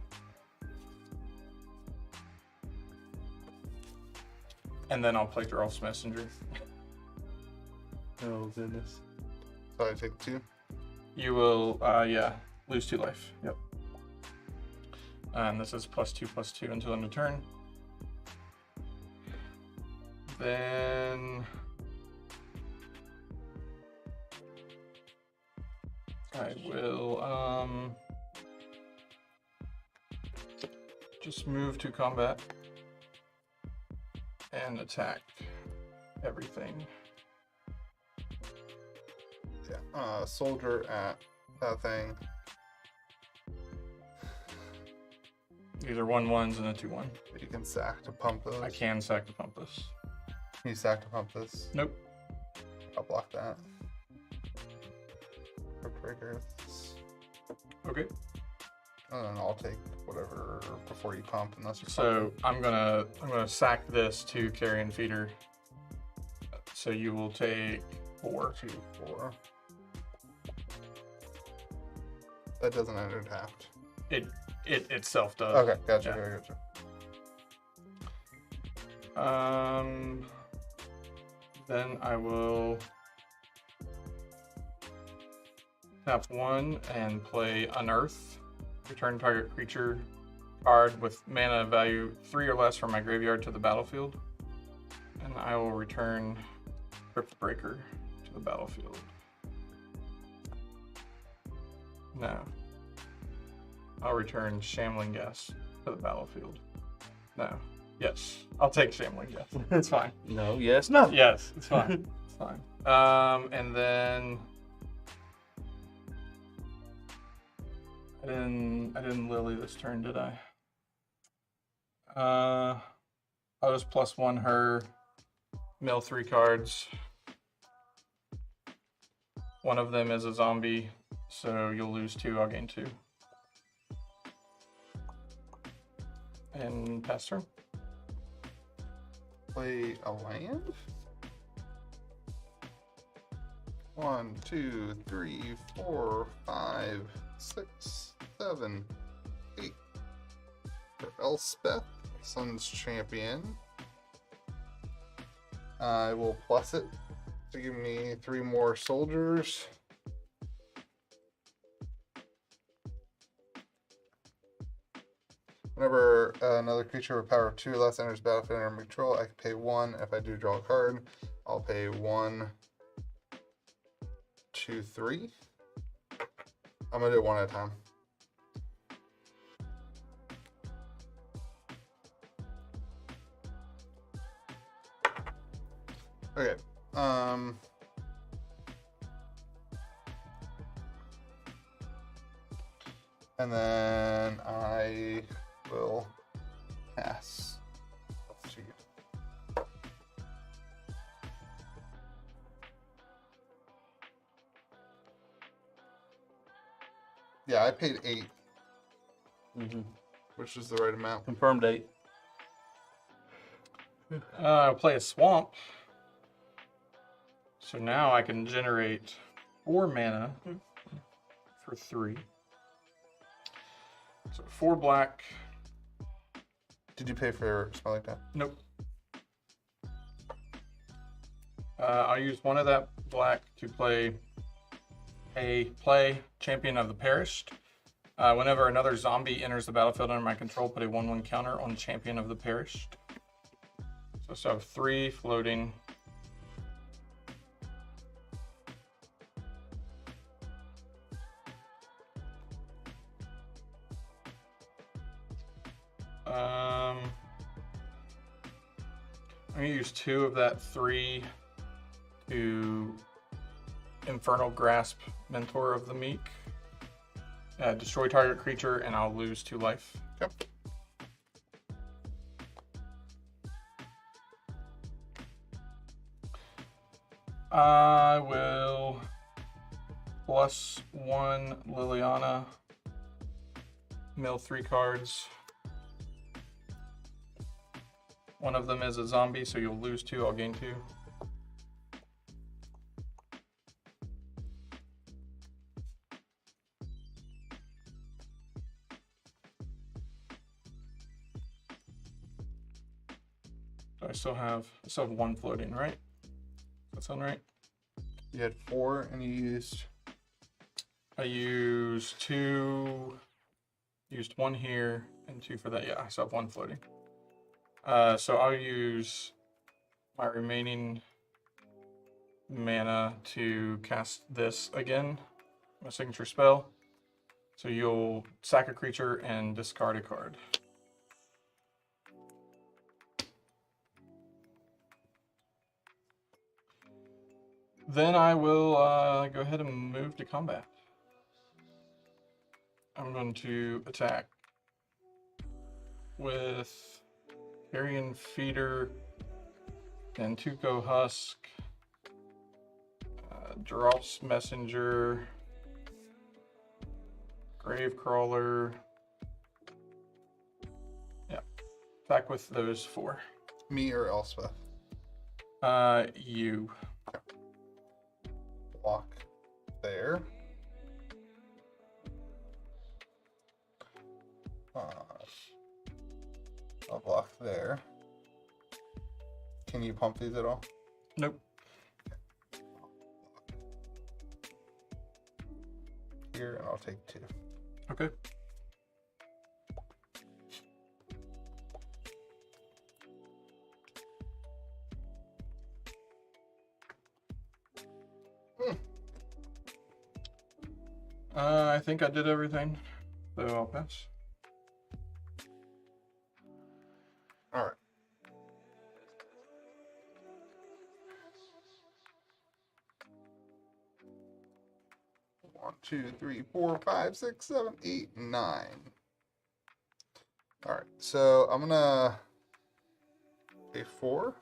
And then I'll play Giraffe's Messenger. Oh goodness. So I take 2. You will, lose 2 life. Yep. And this is +2/+2 until end of turn. Then I will just move to combat and attack everything. Yeah. Soldier at that thing. These are 1/1s and a 2/1. You can sack to pump those. I can sack to pump this. Can you sack to pump this? Nope. I'll block that. Oathbreaker. Okay. And then I'll take whatever before you pump, unless you're So I'm gonna sack this to Carrion Feeder. So you will take 4. 2, 4. That doesn't enter tapped. It itself does. Okay, gotcha, Yeah. gotcha. Then I will tap 1 and play Unearth. Return target creature card with mana value 3 or less from my graveyard to the battlefield. And I will return Oathbreaker to the battlefield. No. I'll return Shambling Guess to the battlefield. No. Yes. I'll take Shambling Guess. It's fine. No, yes, no. Yes, it's fine. It's fine. And then I didn't Lily this turn, did I? I'll just +1 her, mill 3 cards. One of them is a zombie, so you'll lose 2, I'll gain 2. And pass turn. Play a land? 1, 2, 3, 4, 5, 6, 7, 8. For Elspeth, Sun's Champion. I will plus it to give me 3 more soldiers. Whenever another creature with power of 2 or less enters battlefield under my control, I can pay 1. If I do draw a card, I'll pay 1, 2, 3. I'm gonna do it one at a time. Okay. And then I will pass. Let's see. Yeah, I paid 8, which is the right amount. Confirmed 8. I'll play a Swamp. So now I can generate 4 mana for 3. So 4 black. Did you pay for something like that? Nope. I'll use one of that black to play Champion of the Perished. Whenever another zombie enters the battlefield under my control, put a 1/1 counter on Champion of the Perished. So I still have 3 floating. I'm going to use 2 of that 3 to Infernal Grasp, Mentor of the Meek. Destroy target creature, and I'll lose 2 life. Yep. I will +1 Liliana, mill 3 cards. One of them is a zombie, so you'll lose 2, I'll gain 2. So I still have 1 floating, right? That sound right? You had 4 and you used... I used 2, used 1 here, and 2 for that. Yeah, I still have 1 floating. So I'll use my remaining mana to cast this again, my signature spell. So you'll sack a creature and discard a card. Then I will go ahead and move to combat. I'm going to attack with Carrion Feeder, Nantuko Husk, Dross Messenger, Gravecrawler. Yeah, attack with those 4. Me or Elspeth? You. Block there. I'll block there. Can you pump these at all? Nope. Here, and I'll take 2. Okay. I think I did everything, so I'll pass. All right. One, 2, 3, 4, 5, 6, 7, 8, 9. All right, so I'm gonna pay 4.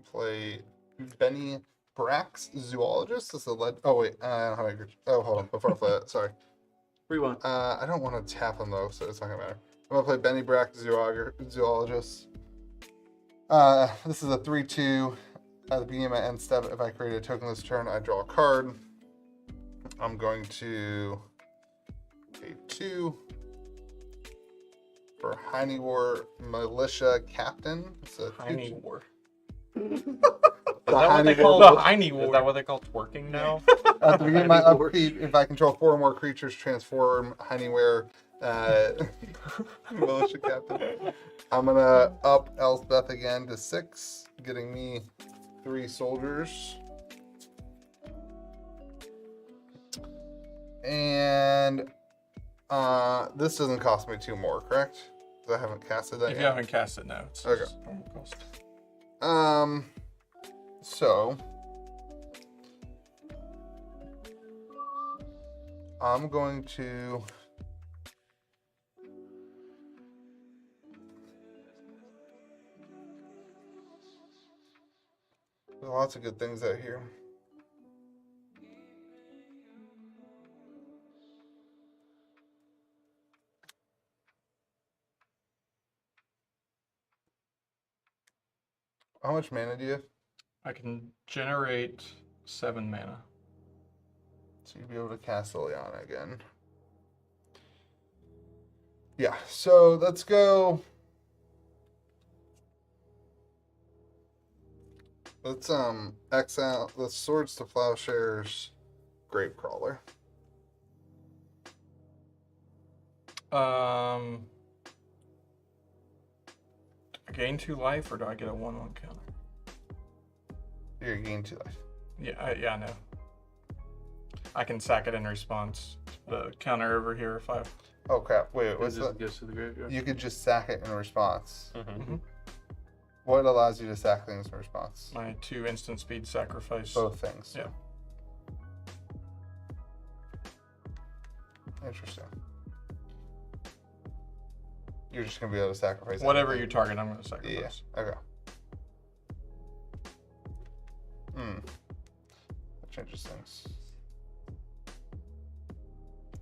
Play Benny Brax Zoologist. This is a oh wait, I don't have any. Oh, hold on. Before I play it, sorry. Rewind. I don't want to tap him though, so it's not gonna matter. I'm gonna play Benny Brack Zoologist. This is a 3/2. At the beginning of my end step, if I create a token this turn, I draw a card. I'm going to pay 2 for Heine War Militia Captain. It's a Heine War. Is that what they call The Heine War. Is that what they call twerking now? At the beginning of my upkeep, if I control 4 or more creatures, transform Heineware Militia Captain. I'm gonna up Elspeth again to 6, getting me 3 soldiers. And this doesn't cost me 2 more, correct? Because I haven't casted that If yet. you haven't cast it, no. It's Okay. just normal cost. So I'm going to there's lots of good things out here. How much mana do you have? I can generate 7 mana. So you'll be able to cast Liliana again. Yeah, so let's go. Let's exile the Swords to Plowshares Gravecrawler. I gain 2 life, or do I get a 1/1 counter? You're gaining 2 life. Yeah, I know. I can sack it in response. The counter over here if I. Oh crap! Wait, what's It that? goes to the graveyard. You could just sack it in response. Mm-hmm. What allows you to sack things in response? My 2 instant speed sacrifice. Both things. Yeah. Interesting. You're just gonna be able to sacrifice Whatever anything. you target, I'm going to Yeah. sacrifice. Okay. That changes things.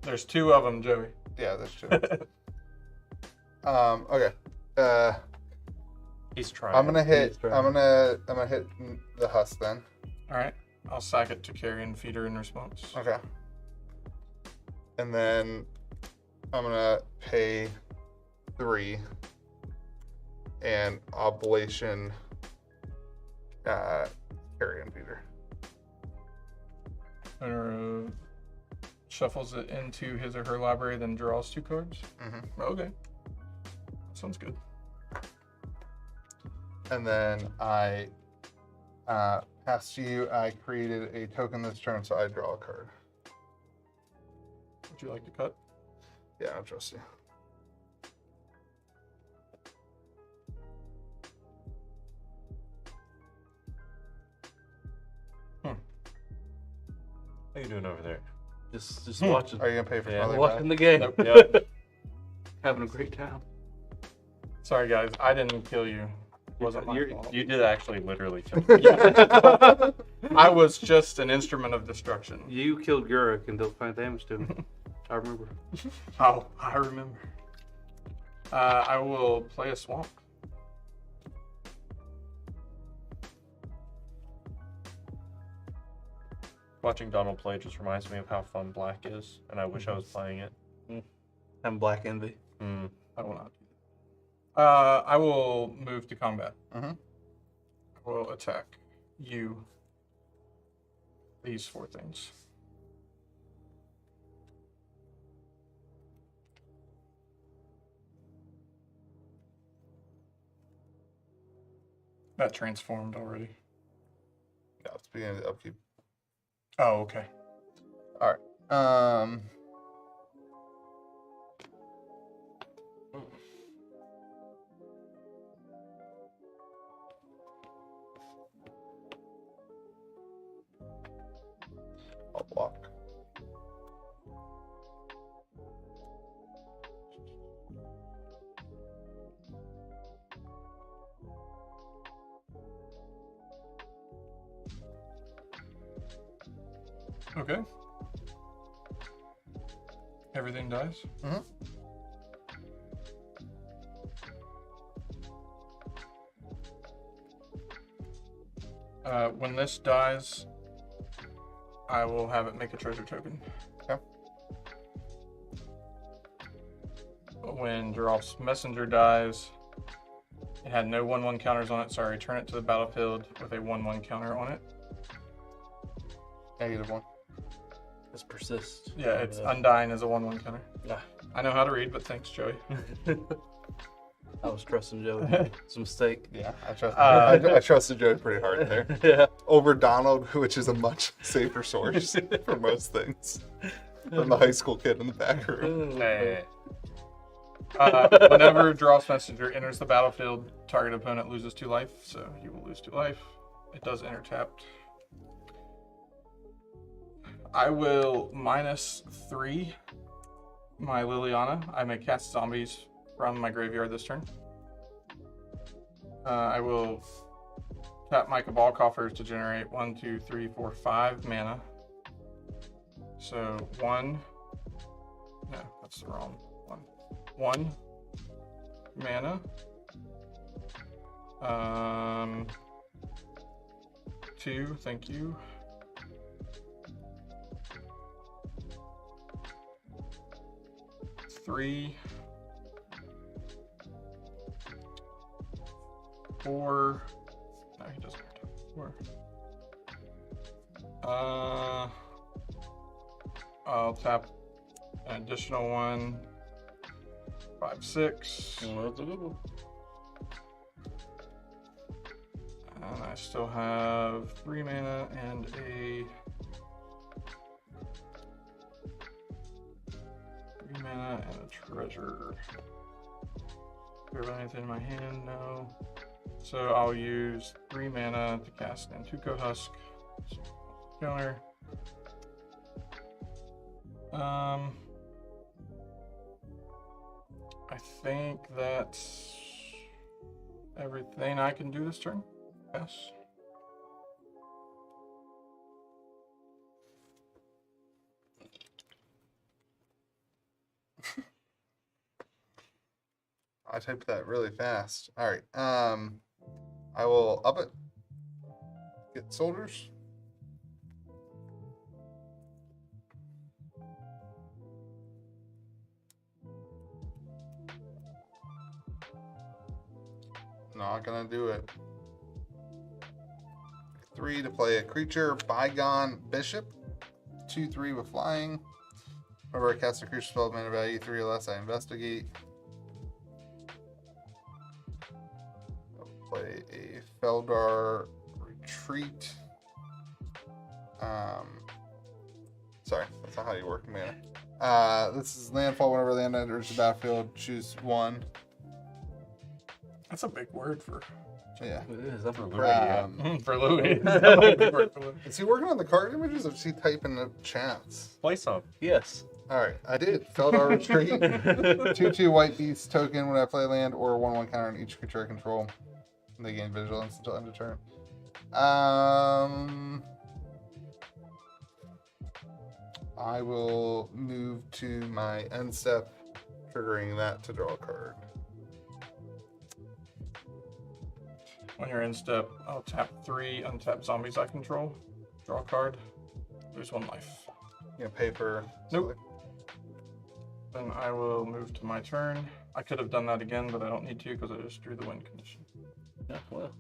There's 2 of them, Joey. Yeah, that's true. Okay. He's trying. I'm gonna hit. He's trying. I'm gonna hit the husk then. All right. I'll sack it to carrion feeder in response. Okay. And then I'm gonna pay 3 and oblation carrion feeder. Shuffles it into his or her library, then draws 2 cards. Mm-hmm. Okay. Sounds good. And then I pass to you. I created a token this turn, so I draw a card. Would you like to cut? Yeah, I trust you. How you doing over there? Just watching. Are you gonna pay for Yeah. Mother Watching Guy? the game. Yep. Having a great time. Sorry, guys. I didn't kill you. Wasn't my You're- fault. You did actually literally kill me. I was just an instrument of destruction. You killed Garruk and dealt 5 damage to him. I remember. Oh, I remember. I will play a swamp. Watching Donald play just reminds me of how fun Black is, and I wish I was playing it. Having black envy. Mm. I will not do that. I will move to combat. Mm-hmm. I will attack you. These 4 things. That transformed already. Yeah, it's beginning of the upkeep. Oh, okay. Um. I'll block. Okay. Everything dies? Mhm. When this dies, I will have it make a treasure token. Okay. When Giraf's messenger dies, it had no 1/1 counters on it, so I return it to the battlefield with a 1/1 counter on it. -1. Let's persist. Yeah, it's Undying as a 1/1 counter. Yeah. I know how to read, but thanks, Joey. I was trusting Joey. It's a mistake. Yeah, I trust. Uh, I trusted Joey pretty hard there. Yeah. Over Donald, which is a much safer source for most things than the high school kid in the back room. Hey. Whenever Giraf's messenger enters the battlefield, target opponent loses 2 life, so you will lose 2 life. It does enter tapped. I will -3 my Liliana. I may cast zombies from my graveyard this turn. I will tap my Cabal Coffers to generate 1, 2, 3, 4, 5 mana. So 1. No, that's the wrong one. 1 mana. 2, thank you. 3, 4. No, he doesn't. 4. I'll tap an additional one. 5, 6. That's a good one. And I still have 3 mana and a 3 mana and a treasure. Do I have anything in my hand? No. So I'll use 3 mana to cast Nantuko Husk. Counter. I think that's everything I can do this turn. Yes. I typed that really fast. All right. I will up it. Get soldiers. Not gonna do it. 3 to play a creature, Bygone Bishop. 2/3 with flying. Whenever I cast a creature spell mana value 3 or less, I investigate. I'll play a Feldar Retreat. Sorry, that's not how you work mana. This is landfall. Whenever land enters the battlefield, choose 1. That's a big word for Yeah. It is. I'm for for Louis. Is he working on the card images or is he typing the chats? Play some. Yes. All right, I did. Feldar Retreat. 2/2 white beast token. When I play land or a 1/1 counter on each creature I control, they gain vigilance until end of turn. I will move to my end step, triggering that to draw a card. When you're in step, I'll tap 3, untap zombies I control, draw a card, lose 1 life. Paper. Nope. Then I will move to my turn. I could have done that again, but I don't need to because I just drew the win condition. Yeah, well.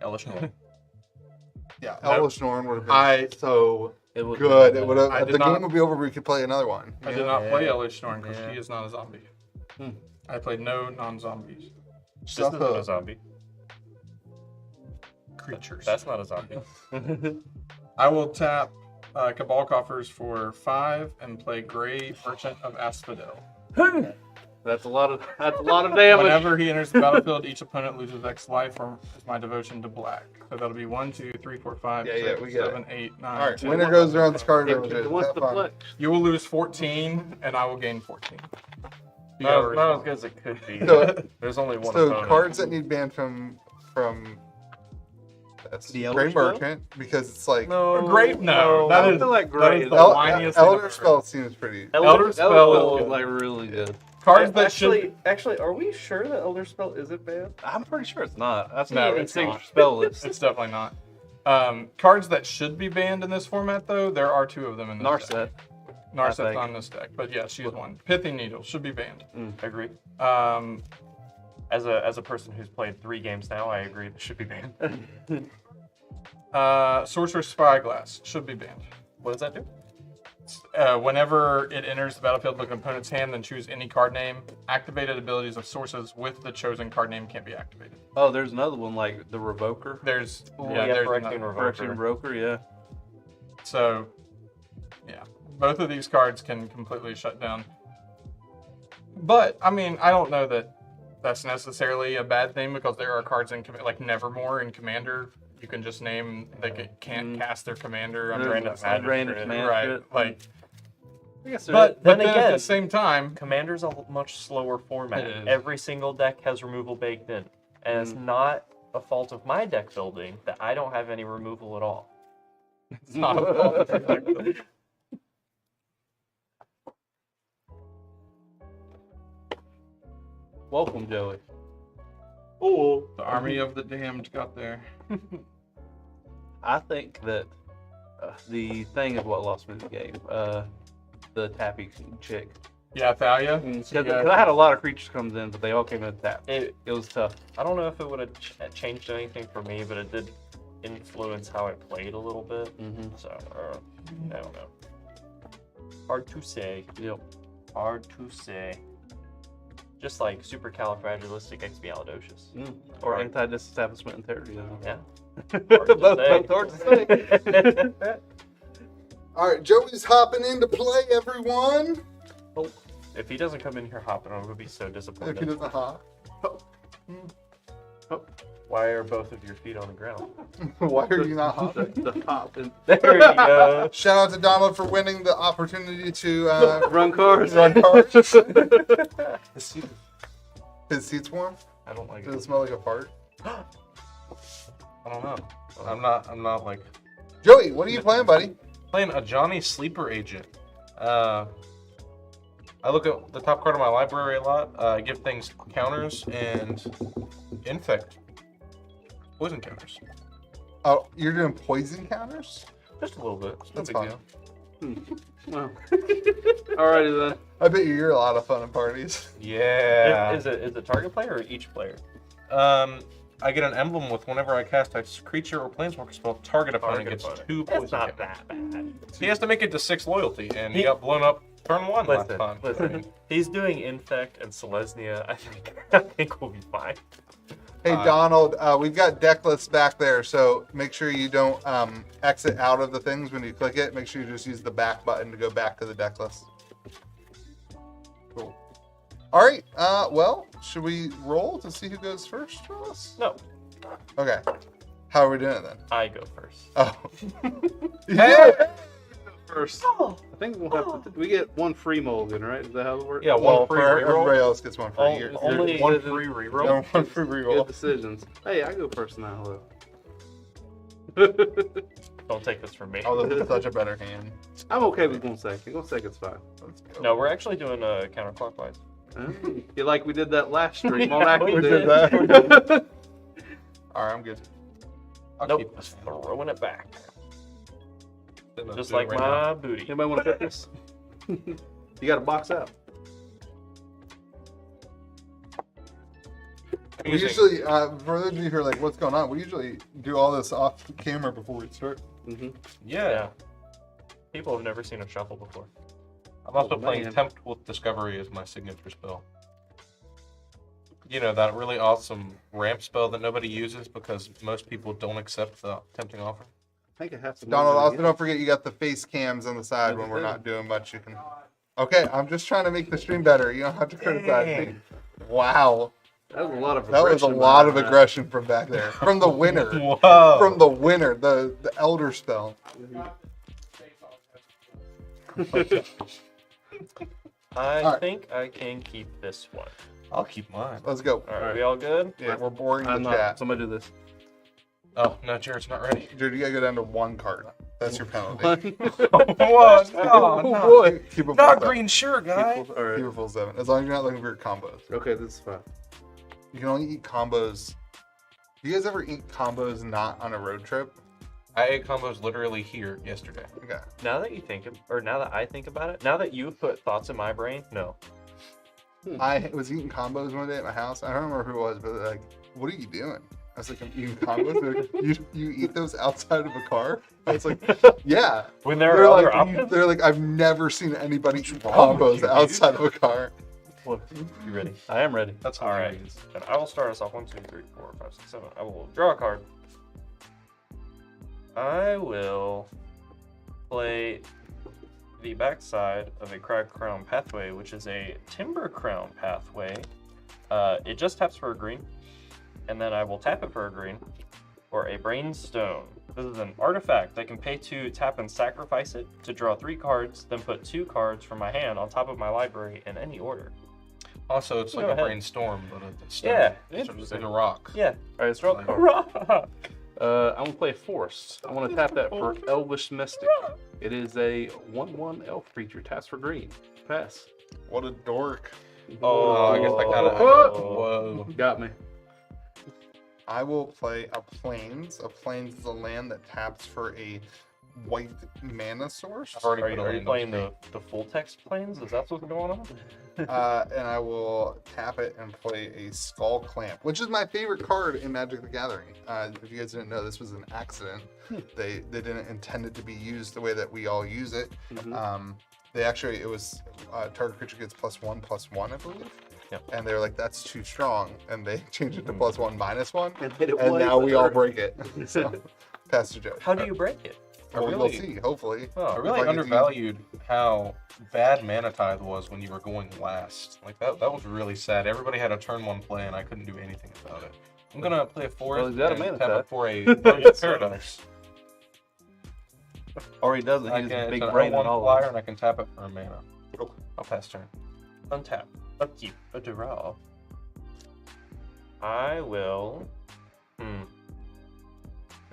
Elish Norn. Yeah, Nope. Elvish Norn would have been so It would good. It would have. I did The not- game would be over. We could play another one. I did not play Elish Norn because Yeah. she is not a zombie. Hmm. I played no non-zombies. This isn't a zombie. Creatures. That's not a zombie. I will tap Cabal Coffers for 5 and play Gray Merchant of Asphodel. That's a lot of damage. Whenever he enters the battlefield, each opponent loses X life or is my devotion to black. So that'll be 1, 2, 3, 4, 5, Yeah, 6, we get 7, 8, 9. All right, 10, winner 11, goes around this card. It images. wants Have to fun. flex. You will lose 14, and I will gain 14. Not as good as it could be. So- There's only one So opponent. cards that need banned from that's The Gray Elder Spell? Merchant because it's like No. Great, no. I That is feel like that Gray is is the El- whiniest thing I've Elder ever Spell heard. seems pretty. Elder Spell is is like really good. Cards that Actually, are we sure that Elder Spell isn't banned? I'm pretty sure it's not. That's No, not it's a not. spell list. It's definitely not. Cards that should be banned in this format, though, there are 2 of them in this Narset. deck. I Narset's think. on this deck, but yeah, she's one. Pithing Needle should be banned. Agree. Um, As a person who's played 3 games now, I agree it should be banned. Sorcerer's Spyglass should be banned. What does that do? Whenever it enters the battlefield with an opponent's hand, then choose any card name. Activated abilities of sources with the chosen card name can't be activated. Oh, there's another one like the Revoker. There's Phyrexian another- Phyrexian Broker, yeah. So, yeah, both of these cards can completely shut down. But I mean, I don't know that that's necessarily a bad thing because there are cards in like Nevermore in Commander. You can just name they can't cast their commander under Random magic random crit. magic right. crit. Like, I guess but then then at again- the same time, Commander's a much slower format. It is. Every single deck has removal baked in. And it's not a fault of my deck building that I don't have any removal at all. it's not a fault of your deck building. Welcome, Joey. Oh, The army of the damned got there. I think that the thing is what lost me the game. The tappy chick. Yeah, Thalia. Because I had a lot of creatures comes in, but they all came in tap. it, It was tough. I don't know if it would have changed anything for me, but it did influence how I played a little bit. So I don't know. Hard to say. Yep. Hard to say. Just like supercalifragilisticexpialidocious. Or anti-disestablishment integrity. Yeah. Both hard to say. All right, Joey's hopping into play, everyone. If he doesn't come in here hopping, I'm gonna be so If he disappointed. doesn't hop. Why are both of your feet on the ground? Why are you not hopping? The hop and There you go. Shout out to Donald for winning the opportunity to run cars. run cars. His His seat's warm? I don't like Does it. it smell like a fart? I don't know. I'm not like Joey, what are you playing, buddy? playing Ajani Sleeper Agent. I look at the top card of my library a lot. I give things counters and infect. Poison counters. Oh, you're doing poison counters? Just a little bit. It's no That's big fun. deal. Wow. Alrighty then. I bet you're a lot of fun at parties. Yeah. Is it target player or each player? I get an emblem with whenever I cast a creature or planeswalker spell, target opponent gets opponent. 2 It's poison not counters. that bad. He has to make it to 6 loyalty, and he He- got blown up turn 1 last time. Listen. He's doing Infect and Selesnya. I think we'll be fine. Hey, Donald, we've got deck lists back there, so make sure you don't exit out of the things when you click it. Make sure you just use the back button to go back to the deck list. Cool. All right, well, should we roll to see who goes first for us? No, Okay. How are we doing it then? I go first. Oh. Hey! First. I think we'll have to. We get one free mulligan, right? Is that how it works? Yeah, Well, one free for reroll. everybody else gets one for Oh, a year. only- One free reroll. No, one free Good reroll. decisions. Hey, I go first now. Hello. Don't take this from me. Oh, this is such a better hand. I'm okay with 1 second. 1 second's fine. Let's go. No, we're actually doing counterclockwise. You like we did that last stream on Yeah, Active we Day. did that. All right, I'm good. I'll Nope, keep this. throwing it back. Let's Just do it like right my now. booty. Anybody want to fit this? You got to box out. We Using- usually, for those of you who are like, what's going on? We usually do all this off camera before we start. Yeah. People have never seen a shuffle before. I'm also Oh, playing man. Tempt with Discovery as my signature spell. You know, that really awesome ramp spell that nobody uses because most people don't accept the tempting offer. I think it has to. Donald, also don't forget you got the face cams on the side when we're not doing much. You can. Okay, I'm just trying to make the stream better. You don't have to criticize me. Wow, That was a lot of. that was a aggression lot of behind that. aggression from back there, from the winner, Whoa! from the winner, the elder spell. I Alright. think I can keep this one. I'll keep mine. Let's go. All right, we all good? Yeah, we're boring I'm the not. chat. Somebody do this. Oh, no, Jared's not ready. Dude, you gotta go down to 1 card. That's your penalty. Whoa, no, no. Keep it Not full green sure, guy. All Keep right. it full 7. As long as you're not looking for your combos. Okay, this is fine. You can only eat combos. Do you guys ever eat combos not on a road trip? I ate combos literally here yesterday. Okay. Now that you think, or now that I think about it, now that you put thoughts in my brain, no. I was eating combos one day at my house. I don't remember who it was, but they're like, what are you doing? I was like, I'm eating combos. They're like, you eat those outside of a car? I was like, yeah. When there are They're other like, options. they're like, I've never seen anybody eat wrong with combos you, outside of a car. Look, you ready? I am ready. That's All right. hilarious. Then I will start us off 1, 2, 3, 4, 5, 6, 7. I will draw a card. I will play the backside of a Crag Crown Pathway, which is a Timber Crown Pathway. It just taps for a green, and then I will tap it for a green, or a Brainstone. This is an artifact. I can pay 2, tap and sacrifice it to draw 3 cards, then put 2 cards from my hand on top of my library in any order. Also, it's like Go a ahead. brainstorm, but a stone. Yeah, It's interesting. a rock. Yeah. All right, let's draw the card. I'm gonna play Force. I want to tap that for Elvish Mystic. It is a 1/1 elf creature. Taps for green. Pass. What a dork. Oh, I guess I kind of. Oh. Whoa. Got me. I will play a Plains. A Plains is a land that taps for a white mana source. I've already Are put you, a are you land playing the full text planes? Is that what's going on? And I will tap it and play a Skull Clamp, which is my favorite card in Magic the Gathering. If you guys didn't know, this was an accident. They didn't intend it to be used the way that we all use it. It was target creature gets +1/+1, I believe. Yep. And they were like, that's too strong, and they changed it to +1/-1, And and now we all break it. So, Pastor Joe. How do you break it? Well, really- we'll see. Hopefully. Oh, I really If I get to undervalued how bad Mana Tithe was when you were going last. Like that was really sad. Everybody had a turn 1 play and I couldn't do anything about it. I'm gonna play a forest he's got a and Mana tap Tithe. it for a Burning Paradise. Or he doesn't. I He's can, a big it's an brain and 0/1 all flyer of and I can tap it for a mana. I'll pass turn. untap, upkeep, a draw. I will.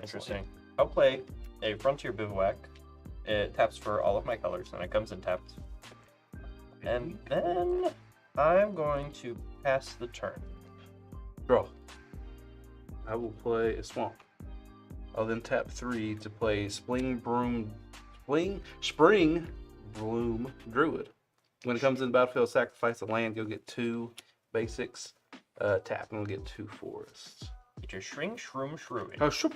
Interesting. I'll play a Frontier Bivouac. It taps for all of my colors, and it comes in tapped. And then I'm going to pass the turn. Draw. I will play a swamp. I'll then tap 3 to play Spring Bloom Druid. When it comes in the battlefield, sacrifice a land. You'll get 2 basics. Tap and we'll get 2 forests. Get your Shrink, Shroom, Shrewy. Oh, sure.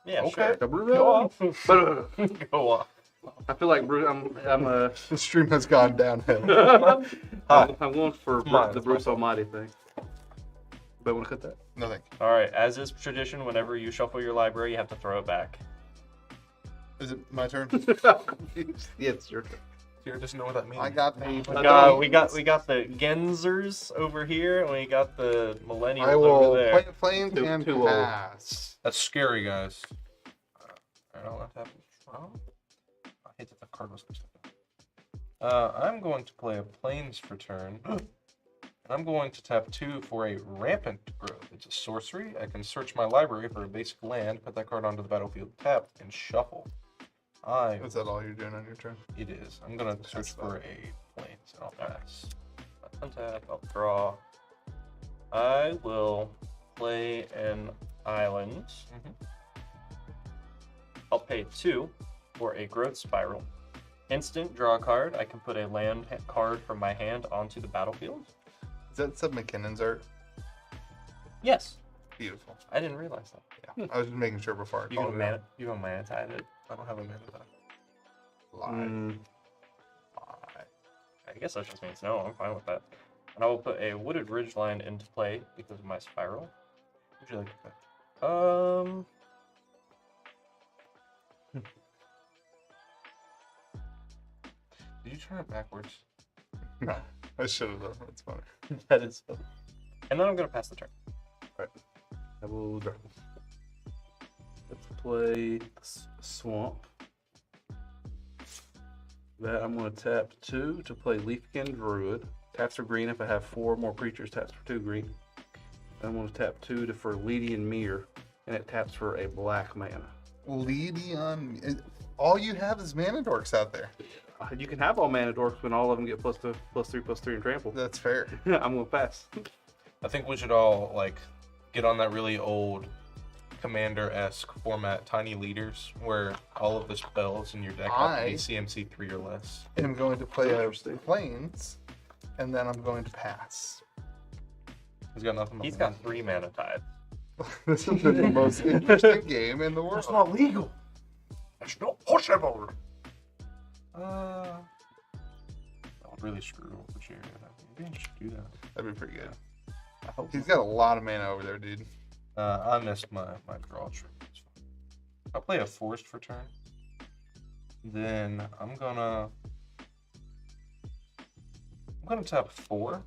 Yeah, Okay. sure. Go off. Go off. I feel like I'm The stream has gone downhill. I'm going for mine, the it's Bruce my Almighty thing. But want to cut that? No, thank All right. As is tradition, whenever you shuffle your library, you have to throw it back. you. Is it my turn? Yeah, it's your turn. Here, just know what that means. I got a. We got the Genzers over here, and we got the Millennials I will over there. play Flames Too- and too old. pass. That's scary, guys. I don't want to tap. I hate that the card was I'm going to play a Plains for turn. And I'm going to tap 2 for a Rampant Growth. It's a sorcery. I can search my library for a basic land, put that card onto the battlefield tapped, and shuffle. Is that all you're doing on your turn? It is. I'm going to search for a Plains, and I'll pass. Untap, I'll draw. I will play an island. I'll pay 2 for a Growth Spiral. Instant, draw a card. I can put a land card from my hand onto the battlefield. Is that Sub McKinnon's art? Yes. Beautiful. I didn't realize that. Yeah, I was just making sure before I You called can it out. mana tithe it. I don't have a Mana Tithe. Lie. I guess that just means no. I'm fine with that. And I will put a Wooded Ridgeline into play because of my spiral. Would you like to play? Did you turn it backwards? No, I should have done. That's funny. That is. And then I'm going to pass the turn. I will draw. Let's play Swamp. That I'm going to tap 2 to play Leafkin Druid. Taps for green if I have 4 more creatures. Taps for 2 green. I'm going to tap 2 for Leedian Mirror, and it taps for a black mana. Leedion. All you have is mana dorks out there. You can have all mana dorks when all of them get +3/+3 and trample. That's fair. I'm going to pass. I think we should all get on that really old Commander-esque format, Tiny Leaders, where all of the spells in your deck have to be CMC 3 or less. I'm going to play a Plains, and then I'm going to pass. He's got nothing. He's got 3 mana tithe. This has been the most interesting game in the world. That's not legal. That's not possible. That would really screw over Jerry. Maybe I should do that. That'd be pretty good. I hope He's got a lot of mana over there, dude. I missed my draw trick. It's fine. I'll play a forest for turn. Then I'm gonna tap 4.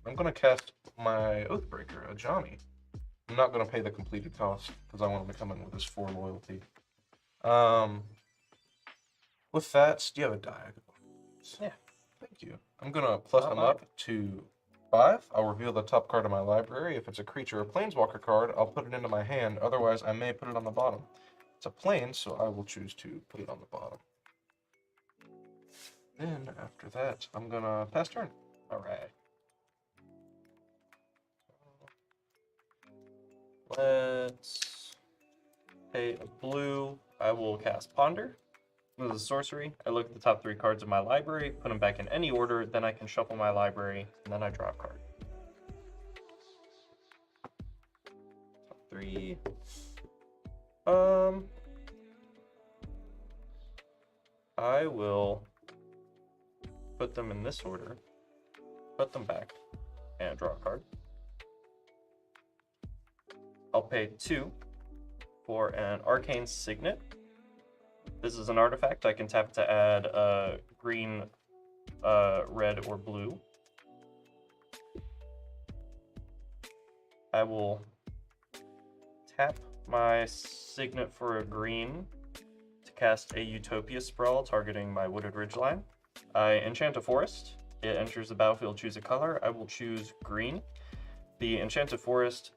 I'm gonna cast my Oathbreaker, Ajani. I'm not gonna pay the completed cost because I want him to come in with his 4 loyalty. With that, do you have a diagonal? Yeah. Thank you. I'm gonna plus them up to 5. I'll reveal the top card of my library. If it's a creature or planeswalker card, I'll put it into my hand. Otherwise, I may put it on the bottom. It's a plane, so I will choose to put it on the bottom. Then, after that, I'm gonna pass turn. Alright. Let's pay a blue. I I will cast Ponder. This is a sorcery. I look at the top 3 cards of my library, put them back in any order, then I can shuffle my library, and then I draw a card. Top 3. I will put them in this order, put them back, and draw a card. I'll pay 2 for an Arcane Signet. This is an artifact. I can tap to add green, red, or blue. I will tap my Signet for a green to cast a Utopia Sprawl targeting my Wooded Ridgeline. I enchant a forest. It enters the battlefield, choose a color. I will choose green. The enchanted forest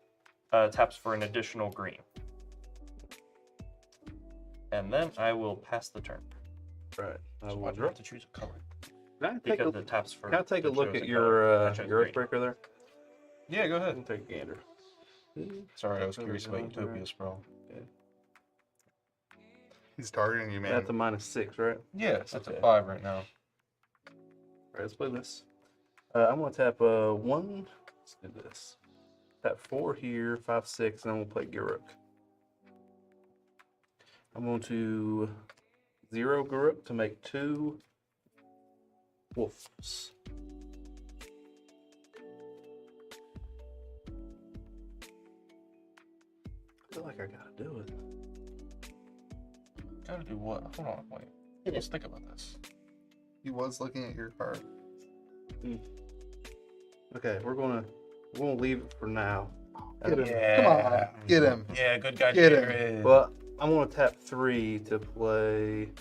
taps for an additional green. And then I will pass the turn. Right. I So will why do you draw. have to choose a color? Can I take Because a, it taps for. can I take a the look chosen at color. I chose your green. Oathbreaker there? Yeah, go ahead. I'll take a gander. Sorry, I was curious about Utopia Sprawl. He's targeting you, man. That's a -6, right? Yeah, it's at Okay. 5 right now. All right, let's play this. I'm gonna tap 1. Let's do this. Tap 4 here, 5, 6, and I'm gonna play Garruk. I'm going to 0 Garruk to make 2 wolves. I feel like I gotta do it. Gotta do what? Hold on, wait. Let's think about this. He was looking at your card. Okay, we're gonna leave it for now. Get him. Yeah. Come on. Get him. Yeah, good guy. Get him. Jared. Well, I'm gonna tap 3 to play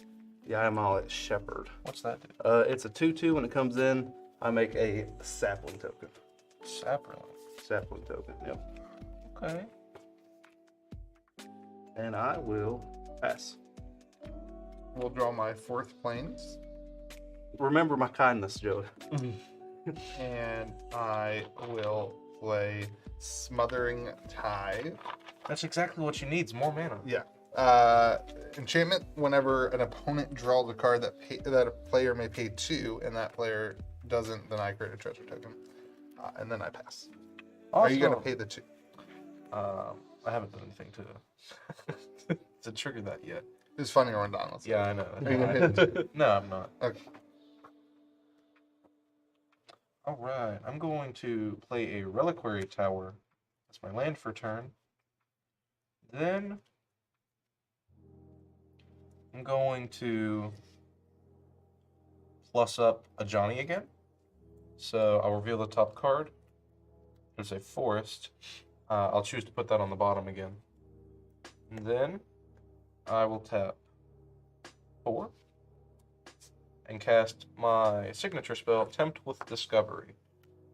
the Ayamallet Shepherd. What's that do? It's a 2/2. When it comes in, I make a sapling token. Sapperling. Sapling token. Yep. Okay. And I will pass. We'll draw my 4th plains. Remember my kindness, Joey. And I will play Smothering Tithe. That's exactly what you need. Is more mana. Yeah. Enchantment, whenever an opponent draws a card that a player may pay 2, and that player doesn't, then I create a treasure token. And then I pass. Are you going to pay the 2? I haven't done anything to trigger that yet. It's funny when Don. Let's Yeah, I know. Are you going to pay the 2? No, I'm not. Okay. All right. I'm going to play a Reliquary Tower. That's my land for turn. Then I'm going to plus up Ajani again. So I'll reveal the top card. There's a forest. I'll choose to put that on the bottom again. And then I will tap 4 and cast my signature spell, Tempt with Discovery.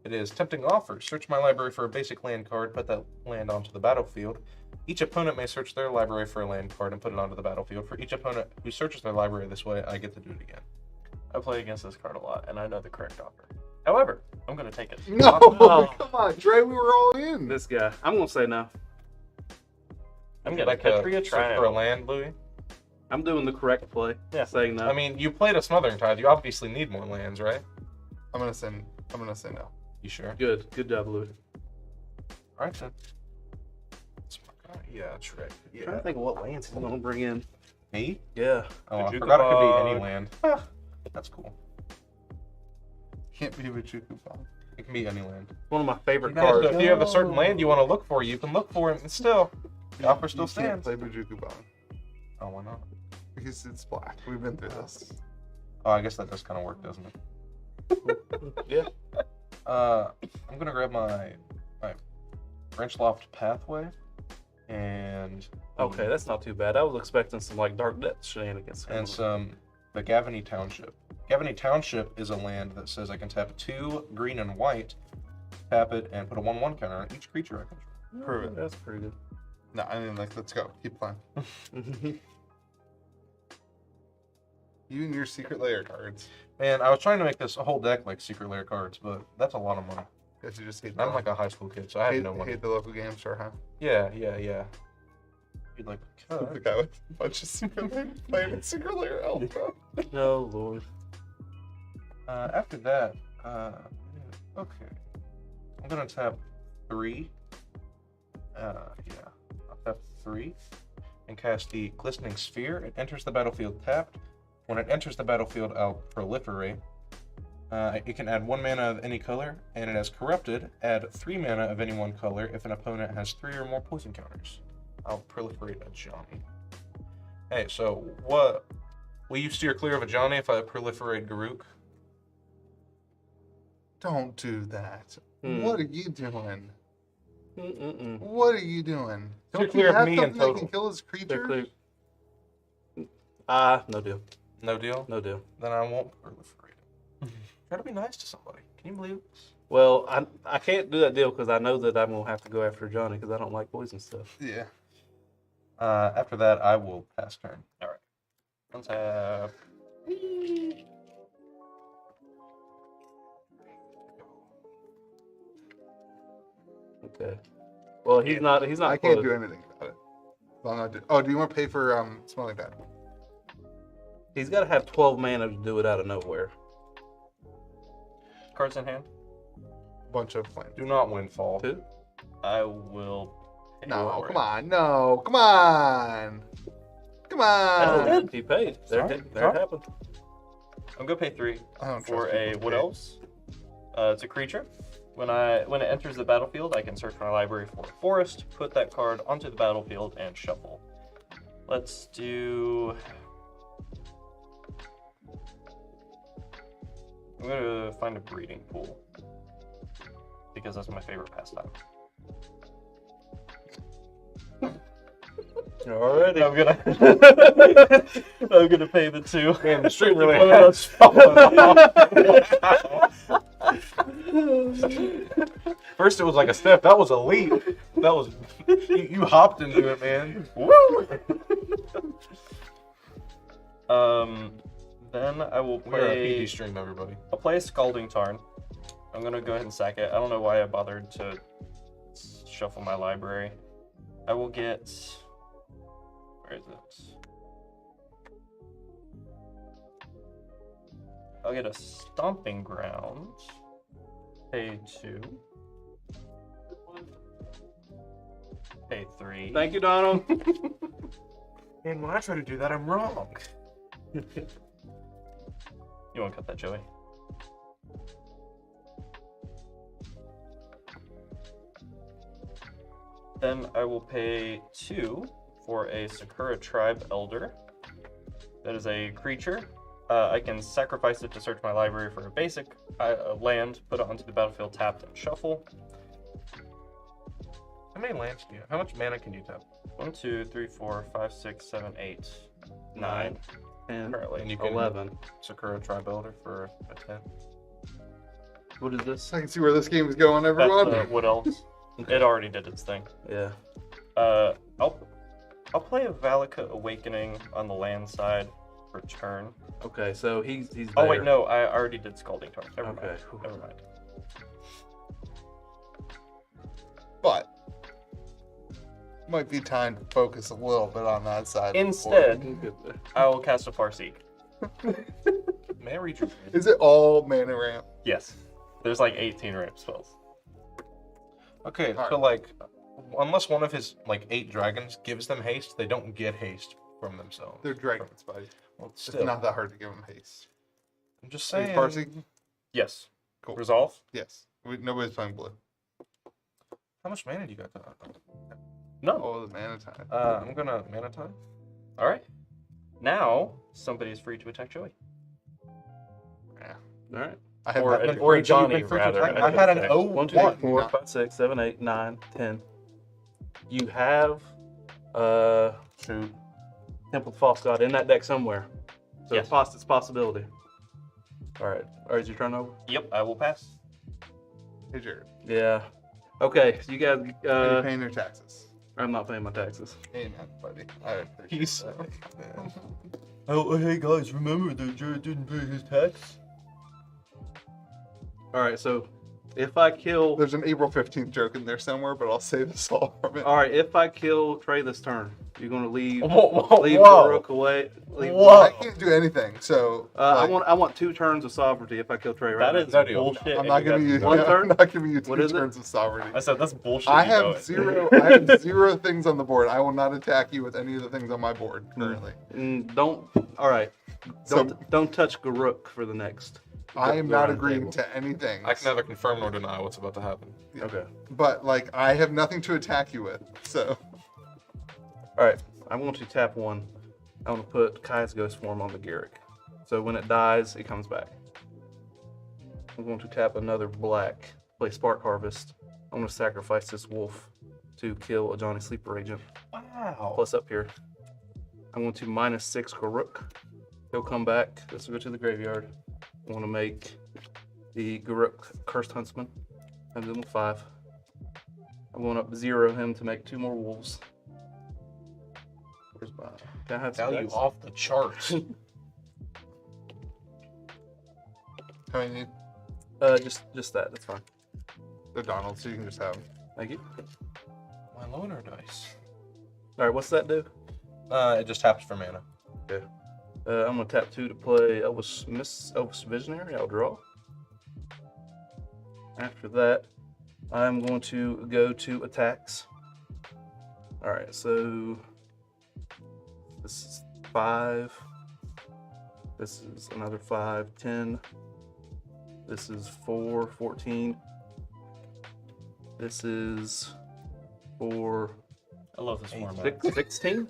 It is Tempting Offer. Search my library for a basic land card, put that land onto the battlefield. Each opponent may search their library for a land card and put it onto the battlefield. For each opponent who searches their library this way, I get to do it again. I play against this card a lot, and I know the correct offer. However, I'm going to take it. No, Oh. come on, Dre. We were all in. This guy. I'm gonna say no. I'm going to Like a Ketria search for a Triangle. land, Louis. I'm doing the correct play. Yeah. Saying no. I mean, you played a Smothering Tithe. You obviously need more lands, right? I'm gonna say no. You sure? Good job, Louis. All right, then. Yeah, that's right. I'm trying to think of what lands he's gonna bring in. Me? Yeah. Oh, I Juku forgot it could be Bog. any land. That's cool. Can't be with Juku Bog. It can be any land. One of my favorite So cards. if you have a certain land you want to look for, you can look for it, and still, the offer still You can't stands. play Bujuku Bog Oh, why not? because it's black. We've been through this. Oh, I guess that does kind of work, doesn't it? Yeah. I'm gonna grab my Branchloft Pathway, and Okay, that's not too bad. I was expecting some like Dark Depth shenanigans. and some the Gavany Township. Gavany Township is a land that says I can tap 2 green and white, tap it, and put a 1/1 counter on each creature I control. Prove it. That's pretty good. No, I mean, like, let's go. Keep playing. You and your secret layer cards. Man, I was trying to make this a whole deck like Secret Lair cards, but that's a lot of money. Guess you just hate. I'm like a high school kid, so I have no money. Hate the local game store, huh? Yeah. You'd like to The cut. guy with a bunch of Secret Lair playing a Secret Lair elf. Oh Lord. After that, okay. I'm gonna tap 3. Yeah, I'll tap 3 and cast the Glistening Sphere. It enters the battlefield tapped. When it enters the battlefield, I'll proliferate. It can add 1 mana of any color, and it has corrupted. Add 3 mana of any one color if an opponent has 3 or more poison counters. I'll proliferate Ajani. Hey, so what? Will you steer clear of Ajani if I proliferate Garruk? Don't do that. Hmm. What are you doing? Mm-mm-mm. What are you doing? Steer Don't clear you of have me in something that total. can kill his They're creature? clear. No deal. No deal? No deal. Then I won't proliferate. Try to be nice to somebody. Can you believe it? Well, I can't do that deal because I know that I'm gonna have to go after Johnny because I don't like poison stuff. Yeah. After that, I will pass turn. All right. Untap. Okay. Well, he's not. He's not. I can't close. do anything about it. Well, I'm not oh, do you want to pay for Smelling Bad? He's got to have 12 mana to do it out of nowhere. Cards in hand. Bunch of flames. Do not windfall. 2. I will. pay No, for come it. on. No, come on. Come on. He paid. There Sorry, it sorry. happened. I'm gonna pay 3 I don't for trust a people Wood who pay. Elves. It's a creature. When it enters the battlefield, I can search my library for a forest, put that card onto the battlefield, and shuffle. Let's do. I'm gonna find a breeding pool because that's my favorite pastime. Already. I'm gonna I'm gonna pay the 2. Man, the stream really One of those First, it was like a step. That was a leap. That was you hopped into it, man. Woo! Then I will We're a play. PD stream, everybody. I'll play a Scalding Tarn. I'm gonna go ahead and sack it. I don't know why I bothered to shuffle my library. I will get. Where is it? I'll get a Stomping Ground. Pay 2. Pay 3. Thank you, Donald. And when I try to do that, I'm wrong. You want to cut that, Joey? Then I will pay 2 for a Sakura Tribe Elder. That is a creature. I can sacrifice it to search my library for a basic land, put it onto the battlefield tapped, and shuffle. How many lands do you have? How much mana can you tap? 1, 2, 3, 4, 5, 6, 7, 8, 9 10. currently. And you can 11. Sakura Tri Builder for a 10. What is this? I can see where this game is going, That's everyone. Wood Elves. It already did its thing. Yeah. I'll play a Valaka Awakening on the land side for turn. Okay, so he's there. Oh wait, no, I already did Scalding Tarn. Never Okay. mind. Never mind. But might be time to focus a little bit on that side. of the board. Instead, I will cast a Farseek. May I read your Is it all mana ramp? Yes. There's like 18 ramp spells. Okay, Alright. so like, unless one of his like 8 dragons gives them haste, they don't get haste from themselves. They're dragons, buddy. Well, It's still, not that hard to give them haste. I'm just Are you saying. parsing? Yes. Cool. Resolve? Yes. Nobody's playing blue. How much mana do you got? None. Oh, the mana time. I'm gonna mana time. Alright. Now, somebody is free to attack Joey. Yeah. All right. I had Or, that- or You've Johnny, been free to rather. attack. I had an 0 1, 2, One. 3, 4, 5, 6, 7, 8, 9, 10. You have Shoot. Temple of False God in that deck somewhere. So Yes. it's a possibility. All right. All right, is your turn over? Yep, I will pass. Hey, Jared. Yeah. Okay, so you guys. Are you paying your taxes? I'm not paying my taxes. Amen, buddy. I appreciate He's. that. Oh, hey guys, remember that Jared didn't pay his tax? All right, so If I kill, There's an April 15th joke in there somewhere, but I'll save this all from it. all right. If I kill Trey this turn, you're gonna leave Whoa, leave whoa. Garruk away. Leave Whoa. I can't do anything, so I like, want 2 turns of sovereignty if I kill Trey. Right That now. is No deal. bullshit. I'm not giving you. One I'm turn? not giving you 2 What is it? turns of sovereignty. I said that's bullshit. I you know have it. zero. I have 0 things on the board. I will not attack you with any of the things on my board currently. Don't. All right. So- Don't touch Garruk for the next. I am not round agreeing table. to anything. I can neither confirm nor deny what's about to happen. Okay. But like, I have nothing to attack you with. So All right. I'm going to tap 1. I'm going to put Kai's Ghost Form on the Garruk. So when it dies, it comes back. I'm going to tap another black, play Spark Harvest. I'm going to sacrifice this wolf to kill Ajani Sleeper Agent. Wow. Plus up here. I'm going to -6 Garruk. He'll come back. This will go to the graveyard. I want to make the Garruk Cursed Huntsman. And then 5. I'm going up 0 him to make 2 more wolves. Where's my... Can I have some Value dice? off the charts. how many need? Just that. That's fine. They're Donald, so you can just have them. Thank you. My loner dice. All right, what's that do? It just taps for mana. I'm gonna tap 2 to play Elvis Visionary. I'll draw. After that, I'm going to go to attacks. All right, so this is 5. This is another 5, 10. This is 4, 14. This is 4, I love this format. 6, 16,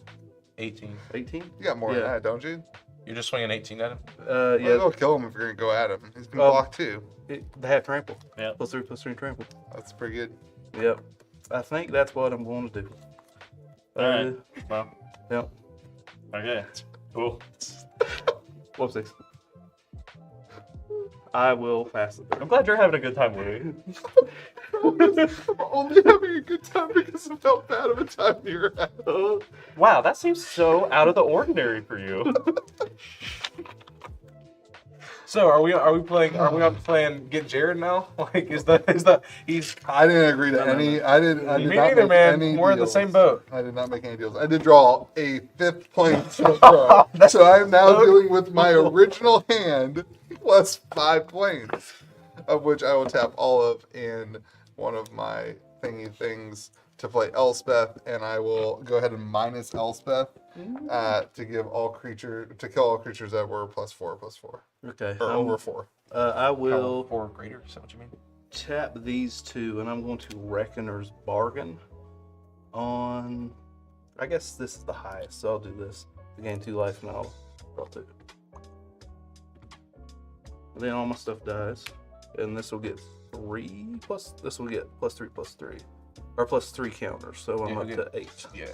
18. 18. You got more than Yeah. that, don't you? You're just swinging 18 at him? Well, Yeah, go kill him if you're gonna go at him. He's been Oh. blocked too. they have trample. Yeah. +3/+3 trample. That's pretty good. Yep. I think that's what I'm going to do. All right. Well, Yep. okay. Cool. Whoopsies. I will pass it. I'm glad you're having a good time, Louis. I'm only having a good time because I felt bad of a time you're having. Wow, that seems so out of the ordinary for you. So are we playing Get Jared now? Like he's I didn't agree to No, no, any. no. I did not Me make neither, man. any We're in the deals. same boat. I did not make any deals. I did draw a 5th point draw, so I am now dealing with my original hand plus 5 points, of which I will tap all of in one of my thingy things to play Elspeth, and I will go ahead and minus Elspeth to kill all creatures that were +4/+4 Okay. or over 4. I will 4 greater. Is that what you mean? tap these 2, and I'm going to Reckoner's Bargain on. I guess this is the highest, so I'll do this to gain 2 life, and I'll draw 2. And then all my stuff dies, and this will get 3 plus. This will get +3/+3, or +3 counters. So I'm Yeah, up you to 8. Yeah.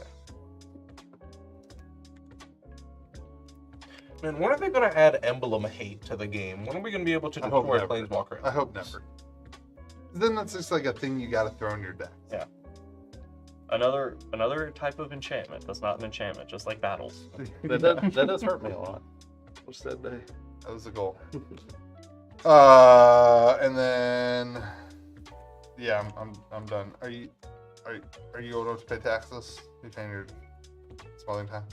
Man, when are they gonna add Emblem Hate to the game? When are we gonna be able to I hope destroy never. Planeswalker? I hope never. Then that's just like a thing you got to throw in your deck. Another type of enchantment that's not an enchantment, just like battles. That does hurt me a lot. What's that day? That was the goal. And then, yeah, I'm done. Are you old enough to pay taxes? You paying your smuggling time?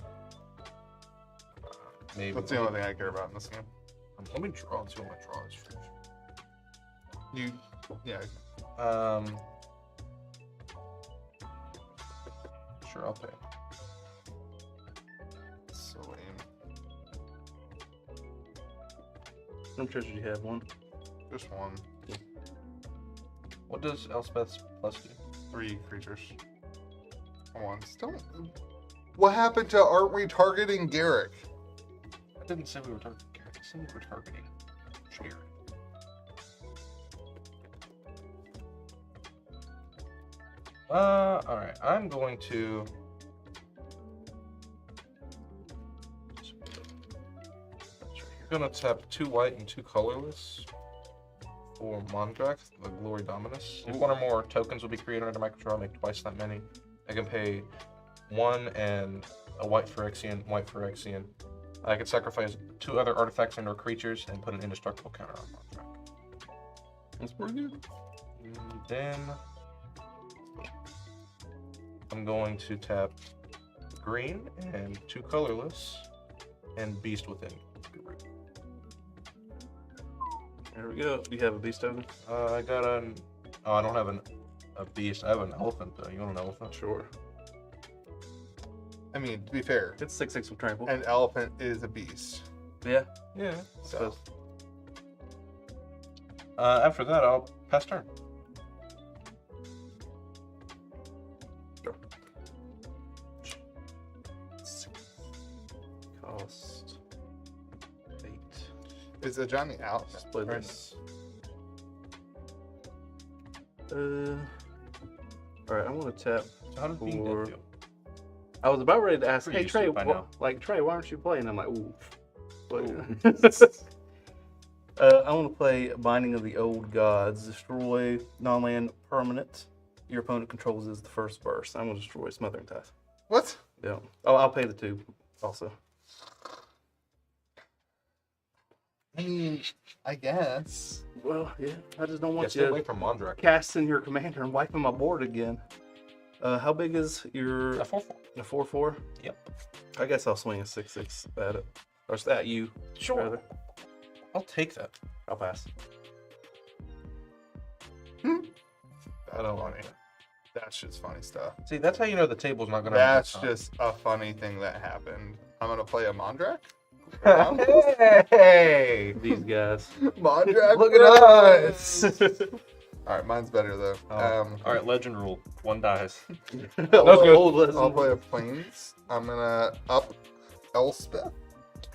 Maybe. That's the only thing I care about in this game. Let me draw and see what my draw is first. Yeah. Sure, I'll pay. So lame. How many treasures do you have? 1. Just one. What does Elspeth's plus do? 3 creatures. Come on, still. What happened to aren't we targeting Garruk? I didn't say we were targeting Garruk. I said we were targeting Jared. Alright. I'm going to... I'm gonna tap 2 white and 2 colorless for Mondrak, the Glory Dominus. If one or more tokens will be created under my control, I make twice that many. I can pay 1 and a white Phyrexian, white Phyrexian. I can sacrifice 2 other artifacts and or creatures and put an indestructible counter on Mondrak. That's pretty good. And then I'm going to tap green and 2 colorless and beast within. There we go. Do you have a beast token? I got an. Oh, I don't have a beast. I have an elephant though. You want an elephant? Sure. I mean, to be fair, It's 6/6 with trample. an elephant is a beast. Yeah. Yeah. So After that, I'll pass turn. Sure. Cost 8. is Ajani out? Split Right. this. All right, I'm gonna tap. So how does being For- dead feel? I was about ready to ask, Pretty hey used to Trey, it by now. Trey, why aren't you playing? I'm like, ooh. But, Ooh. I want to play Binding of the Old Gods. Destroy non-land permanent. Your opponent controls is the first burst. I'm gonna destroy Smothering Tithe. What? Yeah. Oh, I'll pay the 2 also. I mean, I guess. Well, yeah. I just don't Yeah, want stay away you from Mondrak. casting your commander and wiping my board again. How big is your A 4/4. a 4/4? Yep. I guess I'll swing a 6/6 at it, or at you. Sure. Rather. I'll take that. I'll pass. I don't want funny. it. That's just funny stuff. See, that's how you know the table's not gonna. That's just a funny thing that happened. I'm gonna play a Mondrak. Hey! These guys. Mondrak. Look at us! All right, mine's better though. Oh. All right, legend rule: 1 dies. I'll play a plains. I'm gonna up Elspeth.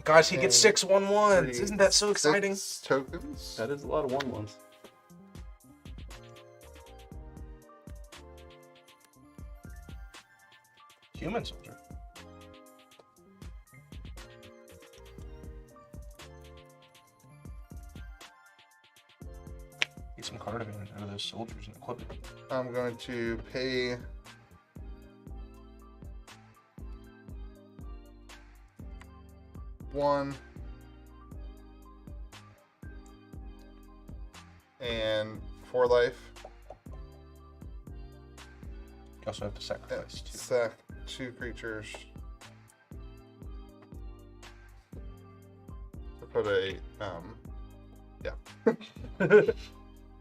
Guys, he gets And 6 1/1s. three, Isn't that so exciting? 6 tokens. That is a lot of 1/1s. Human soldier. Get some card advantage out of those soldiers and equip it. I'm going to pay one and 4 life. You also have to sacrifice two. Sack 2 creatures. To put a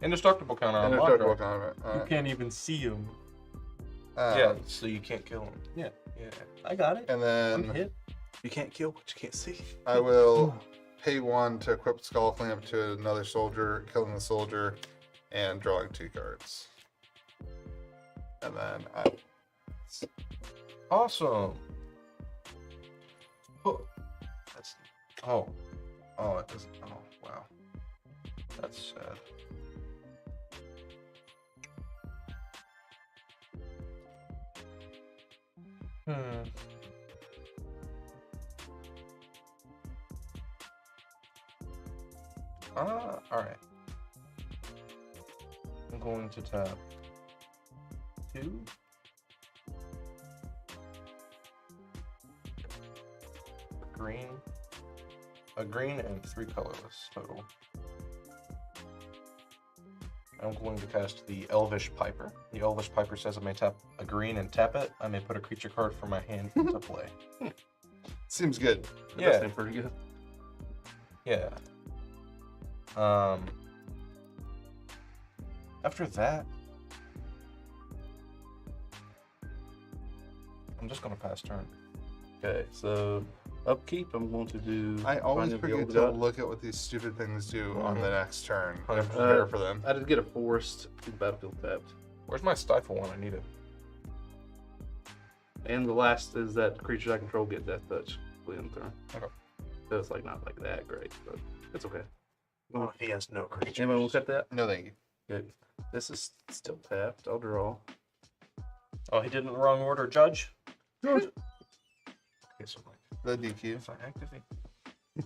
Indestructible counter on indestructible Mondrak. counter. You can't even see him. Yeah, so you can't kill him. Yeah, Yeah. I got it. And I'm then hit. You can't kill what you can't see. I will pay 1 to equip Skull Clamp to another soldier, killing the soldier, and drawing 2 cards. And then I Awesome. Oh, that's. Oh, it doesn't. Oh, wow. That's sad. All right. I'm going to tap 2. A green and 3 colorless total. I'm going to cast the Elvish Piper. The Elvish Piper says I may tap a green and tap it. I may put a creature card from my hand into play. seems good. That Yeah. does seem pretty good. Yeah. After that, I'm just gonna pass turn. Okay, so upkeep, I'm going to do. I always Binding of the forget Old to God. look at what these stupid things do on Mhm. the next turn and 100%. prepare for them. I did get a forest to the battlefield tapped. Where's my stifle one? I need it. And the last is that creatures I control get death touch. Within the turn. Okay. So it's like not like that great, but it's okay. Oh, he has no creatures. Anyone look at that? No, thank you. Good. This is still tapped. I'll draw. Oh, he did it in the wrong order, Judge. Okay, so like, The DQ. if I activate,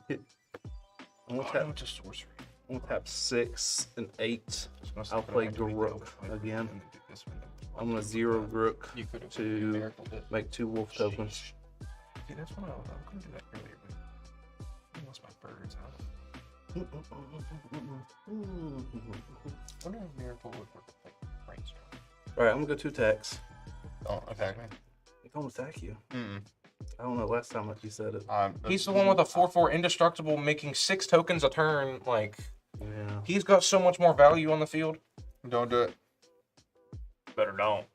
I'm gonna oh, tap. no, it's just sorcery. I'm gonna tap 6 and 8. Just gonna I'll stop it, play activate the Garruk Elvish Piper, again. and then do this one. I'm gonna 0 Garruk You could have to miracled it. make 2 wolf tokens. See, that's what I'm gonna do that earlier, but I lost my birds out. Wonder if Miracle would work with Brainstorm. All right, I'm gonna go 2 attacks. Don't attack me. They don't attack you. Mm. I don't know. Last time you said it. He's the one with a 4/4 indestructible, making 6 tokens a turn. Like, Yeah. he's got so much more value on the field. Don't do it. Better don't.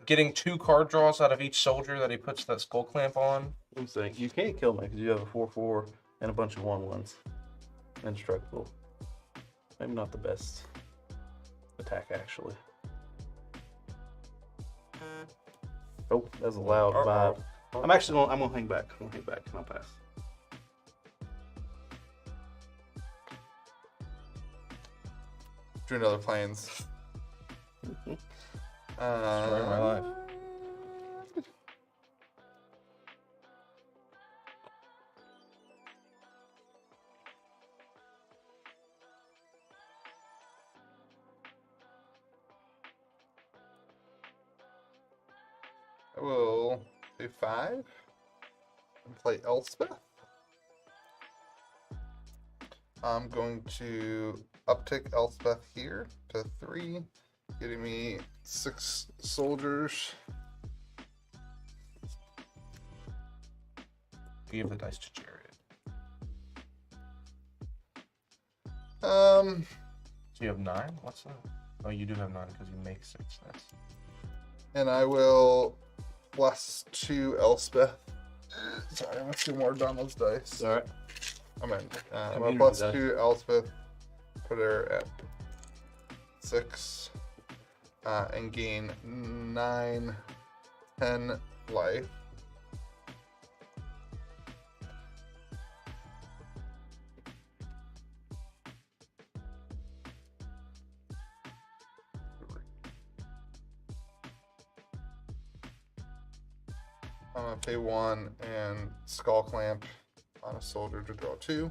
Getting 2 card draws out of each soldier that he puts that skull clamp on. I'm saying you can't kill me because you have a 4/4 and a bunch of 1/1s. Indestructible. Maybe not the best attack actually. Oh, that's a loud vibe. I'm gonna hang back. I'm gonna hang back and I'll pass. Drew another planes. Story of my life. I will do 5 and play Elspeth. I'm going to uptick Elspeth here to 3, getting me 6 soldiers. Give the dice to Jared. Um, So you have 9? What's that? Oh, you do have 9 because you make 6. That's and I will +2 Elspeth. Sorry, I'm gonna do more on those dice. All right. I'm in. I'm Community gonna dice. +2 Elspeth, put her at 6, and gain 9, 10 life. I'm gonna pay 1 and skull clamp on a soldier to draw 2.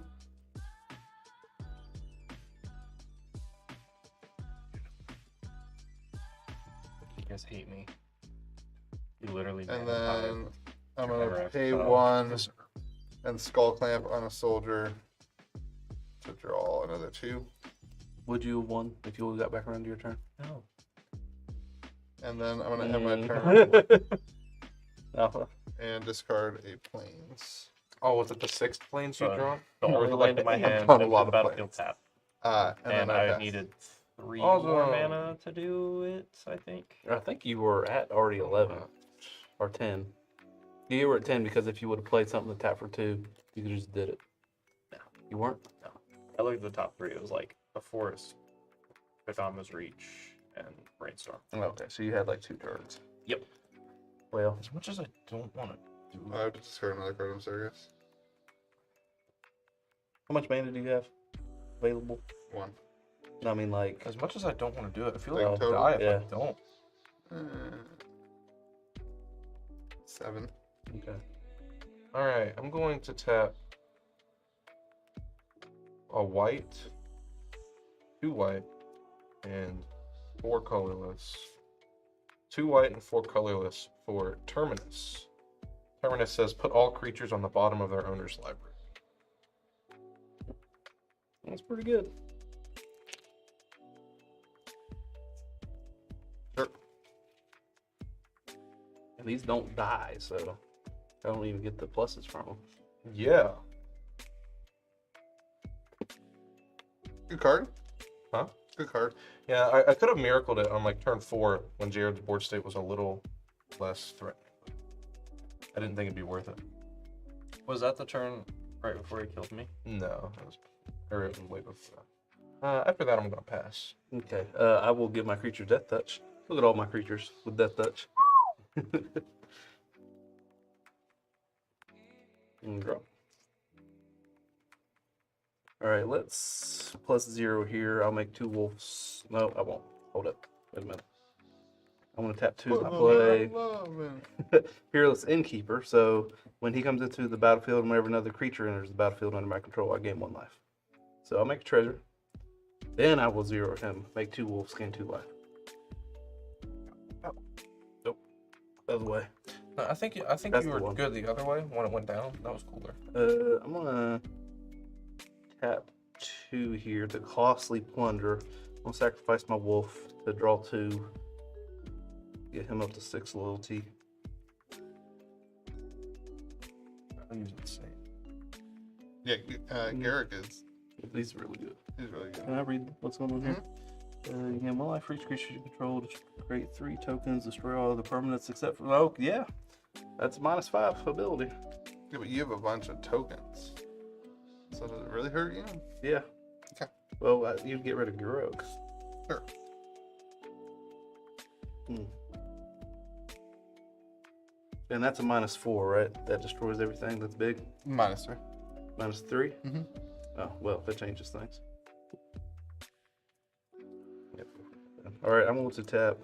You guys hate me. You literally. And made me tired. then I'm Never gonna have pay to cut off. 1 and skull clamp on a soldier to draw another 2. Would you have won if you got back around to your turn? No. And then I'm gonna end my turn Alpha. and discard a planes. Oh, was it the 6th planes you So, draw? The only land in my I've hand drawn a is lot the of battlefield planes. tap. And And then I I pass. needed 3 Also- more mana to do it, I think. I think you were at already 11 or 10. You were at 10 because if you would have played something to tap for 2, you could just did it. No. You weren't? I looked at the top 3. It was like a forest, Pythamas Reach, and Brainstorm. Okay, so you had like 2 turns. Yep. Well, As much as I don't want to do I have to discard another card, I'm sorry, guys. how much mana do you have available? 1. No, I mean like. as much as I don't want to do it, I feel Like like I'll total? die if Yeah. I don't. 7. Okay. All right, I'm going to tap a white, 2 white, and 4 colorless. 2 white and 4 colorless for Terminus. Terminus says put all creatures on the bottom of their owner's library. That's pretty good. Sure. And these don't die, so I don't even get the pluses from them. Yeah. Good card. Huh? Good card. Yeah, I could have miracled it on like turn 4 when Jared's board state was a little less threatening. I didn't think it'd be worth it. Was that the turn right before he killed me? No, it was, or it was way before. After that, I'm gonna pass. Okay. I will give my creature Death Touch. Look at all my creatures with Death Touch. And draw. Alright, let's +0 here. I'll make 2 wolves. No, I won't. Hold up. Wait a minute. I'm going to tap 2 to play Fearless Innkeeper. So when he comes into the battlefield, whenever another creature enters the battlefield under my control, I gain 1 life. So I'll make a treasure. Then I will 0 him. Make 2 wolves, gain 2 life. Nope. Other way. No, I think That's you the were one. good the other way when it went down. That was cooler. I'm gonna tap 2 here. The Costly Plunder. I'm going to sacrifice my wolf to draw 2. Get him up to 6 loyalty. He's insane. Yeah, Garruk is. He's really good. He's really good. Can I read what's going on here? Yeah, my life for each creature you control. Create 3 tokens, destroy all the permanents except for. Oh, yeah. That's -5 ability. Yeah, but you have a bunch of tokens. So does it really hurt you? Yeah. Okay. Well, you'd get rid of Garruk. Sure. And that's a -4, right? That destroys everything that's big. -3. -3? Mhm. Oh, well, that changes things. Yep. All right, I'm going to tap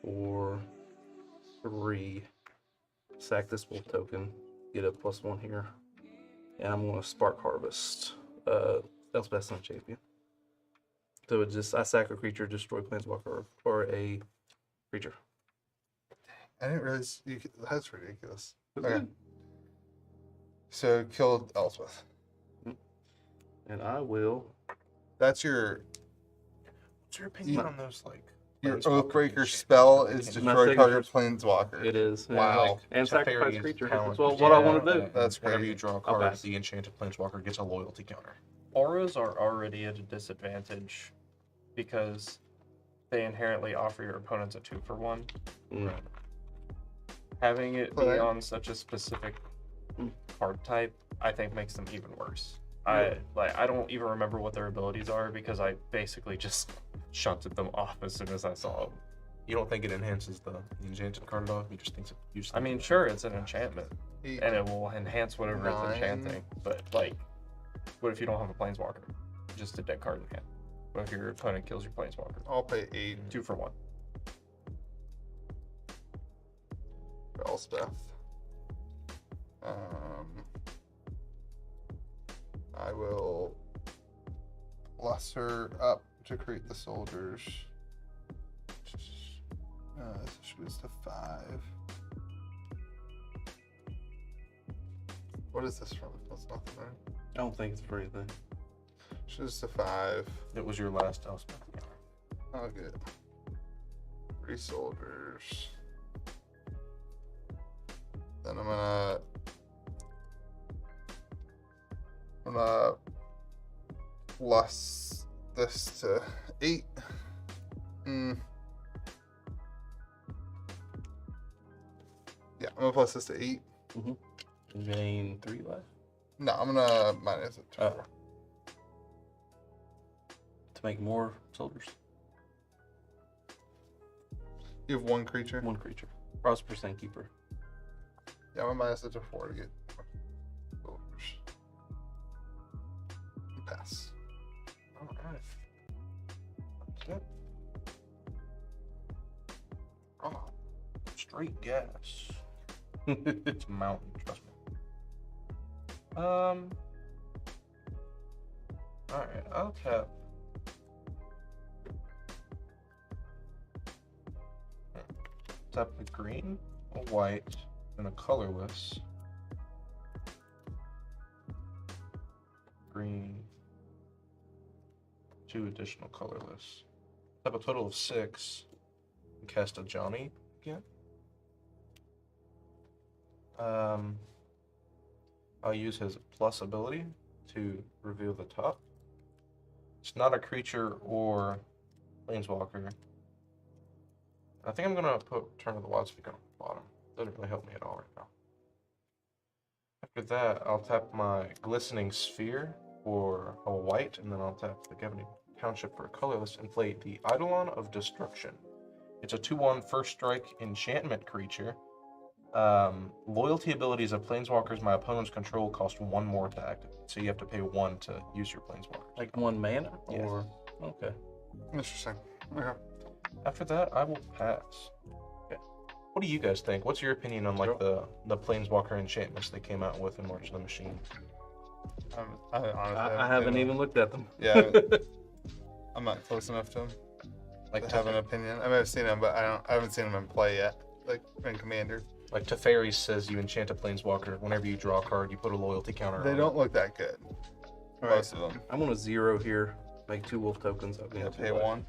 for 3. Sack this wolf token. Get a +1 here. And I'm going to Spark Harvest. Elspeth Sun Champion. So it just, I sack a creature, destroy Planeswalker or a creature. I didn't realize you could, that's ridiculous. That's Okay. good. So killed Elspeth. And I will. That's your What's your opinion on those, like... your Planeswalker Oathbreaker enchantments? spell is Can- My destroy target signature- planeswalker. It is. Yeah. Wow. Like, And sacrifice Teferi's creature. talent. That's what I want to do. That's Whenever crazy. you draw a I'll card, pass. the enchanted planeswalker gets a loyalty counter. Auras are already at a disadvantage because they inherently offer your opponents a 2-for-1. Mm. Having it be Right. on such a specific Mm. card type, I think makes them even worse. I don't even remember what their abilities are because I basically just shunted them off as soon as I saw them. You don't think it enhances the enchanted card at all? You just think it... I mean, sure, it's an enchantment, 8. and it will enhance whatever 9. it's enchanting. But like, what if you don't have a planeswalker? Just a dead card in hand. What if your opponent kills your planeswalker? I'll pay 8 2-for-1. for Elspeth. I will bless her up to create the soldiers. This goes to 5. What is this from? That's nothing there. I don't think it's for anything. Just to 5. It was your last Elspeth. Oh, good. 3 soldiers. Then I'm gonna plus this to 8. Yeah, I'm gonna plus this to 8. Gain 3 life. No, I'm gonna minus it to 4. To make more soldiers. You have 1 creature? 1 creature. Prosperous Keeper. Yeah, I'm gonna minus it to 4 to get soldiers. Pass. Alright. Yep. Oh, straight gas. It's a mountain, trust me. Alright, I'll tap. Tap the green, a white, and a colorless. Green. 2 additional colorless. Tap a total of 6. And cast Ajani again. I'll use his plus ability to reveal the top. It's not a creature or planeswalker. I think I'm gonna put Turn of the Wild Speaker on the bottom. Doesn't really help me at all right now. After that, I'll tap my Glistening Sphere for a white, and then I'll tap the Governing Township for a colorless and play the Eidolon of Destruction. It's a 2/1 first strike enchantment creature. Loyalty abilities of planeswalkers my opponents control cost 1 more to activate, so you have to pay 1 to use your planeswalker. Like 1 mana? Yes. Or okay. Interesting. Okay. After that, I will pass. Okay. What do you guys think? What's your opinion on like the planeswalker enchantments they came out with in March of the Machine? I honestly I haven't even looked at them. Yeah, I'm not close enough to him Like to have an opinion. I mean, I've seen him, but I haven't seen him in play yet. Like in Commander, Like Teferi says, you enchant a planeswalker. Whenever you draw a card, you put a loyalty counter they on don't look that good. Most of them. I'm gonna 0 here. Make 2 wolf tokens. I'm Yeah, gonna pay 1.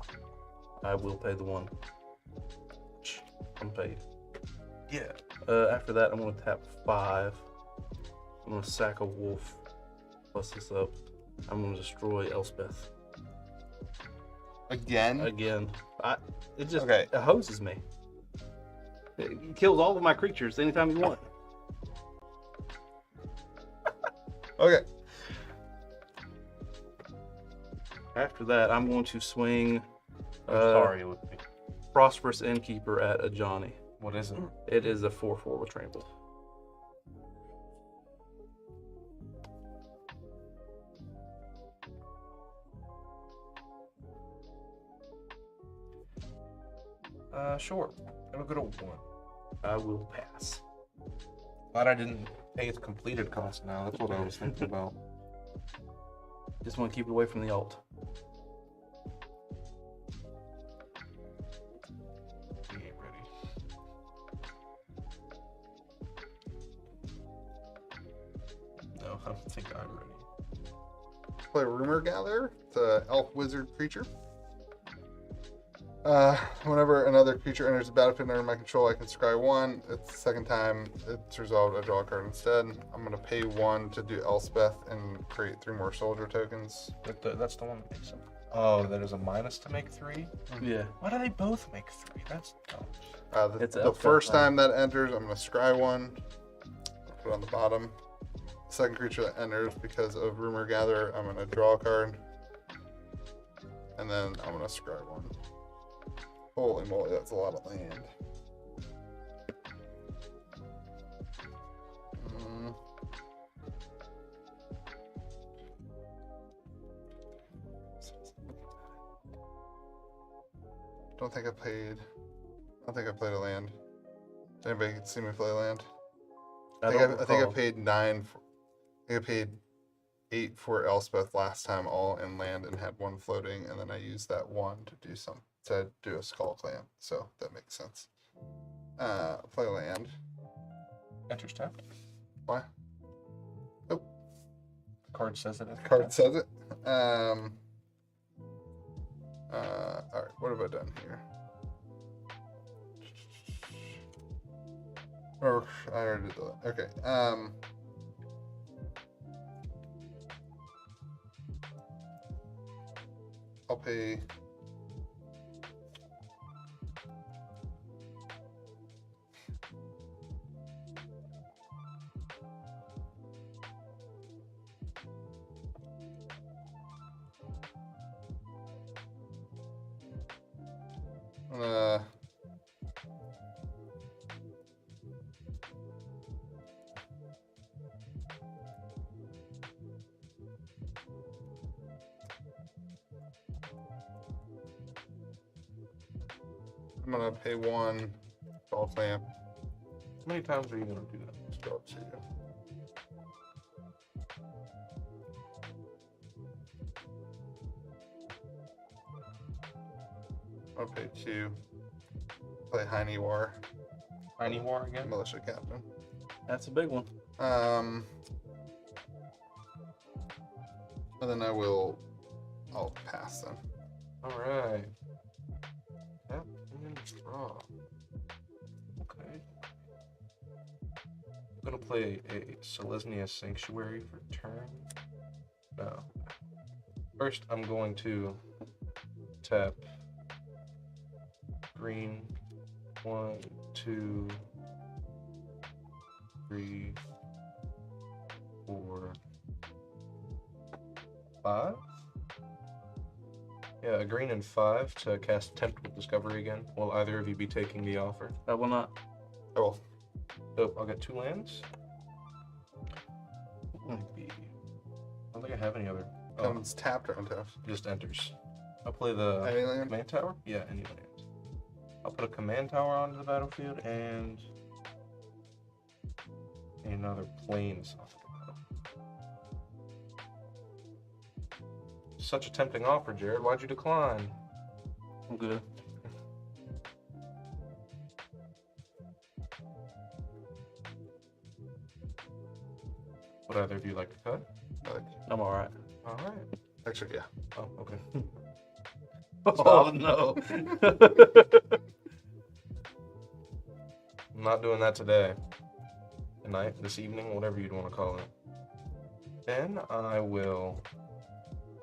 I will pay the 1. I'm paid. Yeah. After that, I'm gonna tap 5. I'm gonna sack a wolf. Plus this up. I'm gonna destroy Elspeth Again? again. It just Okay. it hoses me. It kills all of my creatures anytime you want. Okay. After that, I'm going to swing I'm sorry with me. Prosperous Innkeeper at Ajani. What is it? It is a 4/4 with trample. Sure. It'll go to 1. I will pass. Glad I didn't pay its completed cost now. That's what I was thinking about. Just want to keep it away from the alt. We ain't ready. No, I don't think I'm ready. Play Rumor Gatherer. It's an elf wizard creature. Whenever another creature enters the battlefield under my control, I can scry 1. It's the second time it's resolved, I draw a card instead. I'm going to pay 1 to do Elspeth and create 3 more soldier tokens. That's the one that makes them. Oh, there's a minus to make 3? Yeah. Why do they both make 3? That's dumb. It's The Elspeth first time. time that enters, I'm going to scry 1. Put it on the bottom. Second creature that enters because of Rumor Gatherer, I'm going to draw a card. And then I'm going to scry 1. Holy moly, that's a lot of land. Don't think I played a land. Does anybody see me play land? I think I paid 9. I think I paid 8 for Elspeth last time, all in land, and had 1 floating, and then I used that 1 to do a skull clan. So that makes sense. Play land. Enters tapped. Why? The card says it. Card says it. All right. What have I done here? Or I already did that. Okay. I'll pay. I'm gonna pay 1 skull clamp. How many times are you gonna do that? Draw 2. I'll pay 2. Play Heine War, Tiny War again? Militia Captain. That's a big one. And then I'll pass then. Alright. Yep, and then draw. Okay. I'm gonna play a Selesnya Sanctuary for turn. No. First, I'm going to tap green. 1, 2, 3, 4, 5. Yeah, a green and 5 to cast Tempt with Discovery again. Will either of you be taking the offer? I will not. I will. So I'll get 2 lands. Maybe. I don't think I have any other. Oh, Comes tapped or untapped. just enters. I'll play the Any land? command tower. Yeah, any land. I'll put a command tower onto the battlefield and another planes off the battle. Such a tempting offer, Jared. Why'd you decline? I'm good. Would either of you like to cut? Like, I'm all right. All right. Actually, yeah. Oh, okay. Oh no. I'm not doing that today. Tonight, this evening, whatever you'd want to call it. Then I will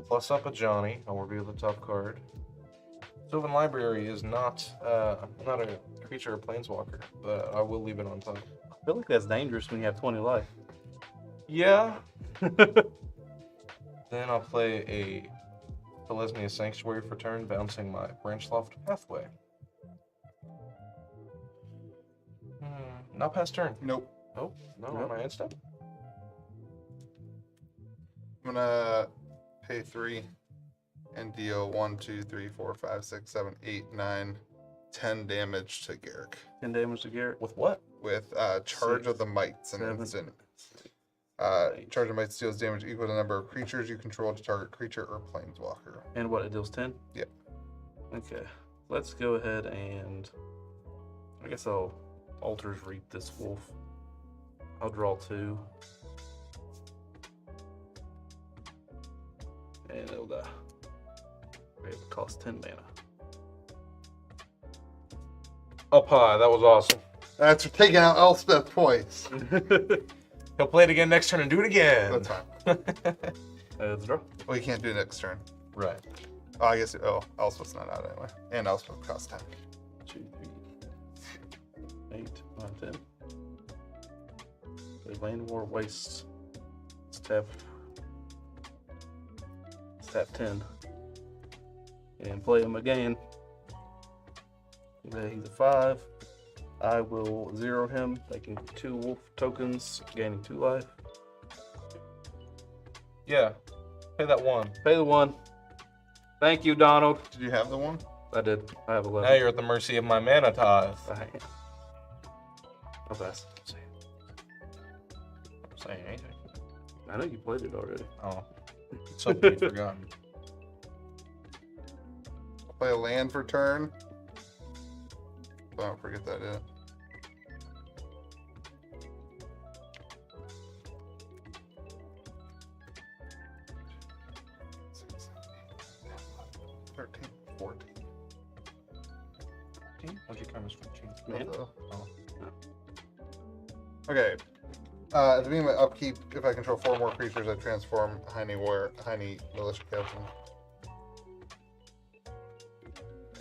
plus up Ajani. I'll reveal the top card. Sylvan Library is not a creature or planeswalker, but I will leave it on top. I feel like that's dangerous when you have 20 life. Yeah. Then I'll play a Telesmia Sanctuary for turn, bouncing my Branchloft Pathway. Not past turn. Nope. Nope. No, on my end step. I'm gonna pay 3 and deal 1, 2, 3, 4, 5, 6, 7, 8, 9, 10 damage to Garruk 10 damage to Garrett. With what? with Charge of the Mites, an 7, instant. Charge of Mites deals damage equal to the number of creatures you control to target creature or planeswalker. And what, it deals 10? Yep. Okay. Let's go ahead and I guess I'll Altars Reap this wolf. I'll draw 2. And it'll die. It costs 10 mana. Up high. That was awesome. That's for taking out Elspeth twice. He'll play it again next turn and do it again. That's fine. Let's draw. Well, you can't do it next turn. Right. Oh, I guess. Elspeth's not out anyway. And Elspeth costs 10. 2, 3, 8, 9, 10. The Land War Waste. Step 10. And play him again. Okay, he's a 5. I will 0 him, taking 2 wolf tokens, gaining 2 life. Yeah. Pay that 1. Pay the 1. Thank you, Donald. Did you have the one? I did. I have 11. Now you're at the mercy of my mana tithe. I am. How fast? I'm saying anything. I know you played it already. Oh. Something you've forgotten. I'll play a land for turn. Don't forget that yet. $13, $14. What'd you come as 15? Man. Oh. Oh. Okay. At the beginning of my upkeep, if I control 4 more creatures, I transform Heine Militia Captain.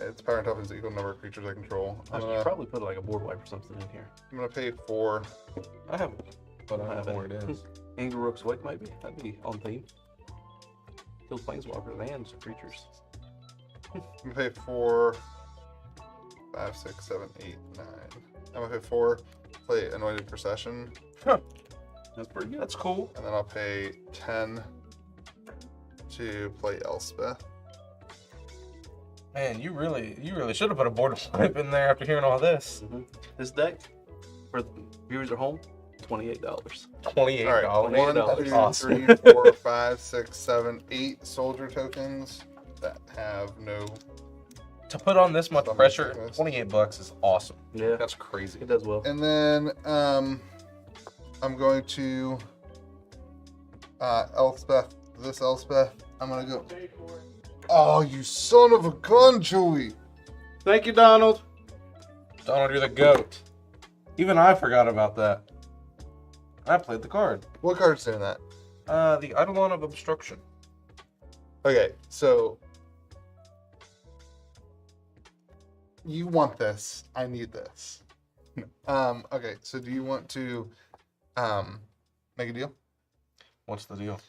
Its power and toughness equal number of creatures I control. I should probably put like a board wipe or something in here. I'm gonna pay 4. I have it, but I don't know where it is. Garruk's Wake maybe. That'd be on theme. Kills planeswalkers and creatures. I'm gonna pay 4, 5, 6, 7, 8, 9. I'm gonna pay 4. Play Anointed Procession, That's pretty good. That's cool. and then I'll pay 10 to play Elspeth. Man, you really should have put a board wipe in there after hearing all this. This deck, for the viewers at home, $28. $28. All right, 1, $28. 2, Awesome. 3, 4, 5, 6, 7, 8 soldier tokens that have no. To put on this much Something pressure, like this. $28 is awesome. Yeah, That's crazy. it does well. And then I'm going to Elspeth. This Elspeth, I'm gonna go. Oh, you son of a gun, Chewie! Thank you, Donald. Donald, you're the GOAT. Even I forgot about that. I played the card. What card's doing that? The Eidolon of Obstruction. Okay, so you want this. I need this. Okay, so do you want to make a deal? What's the deal?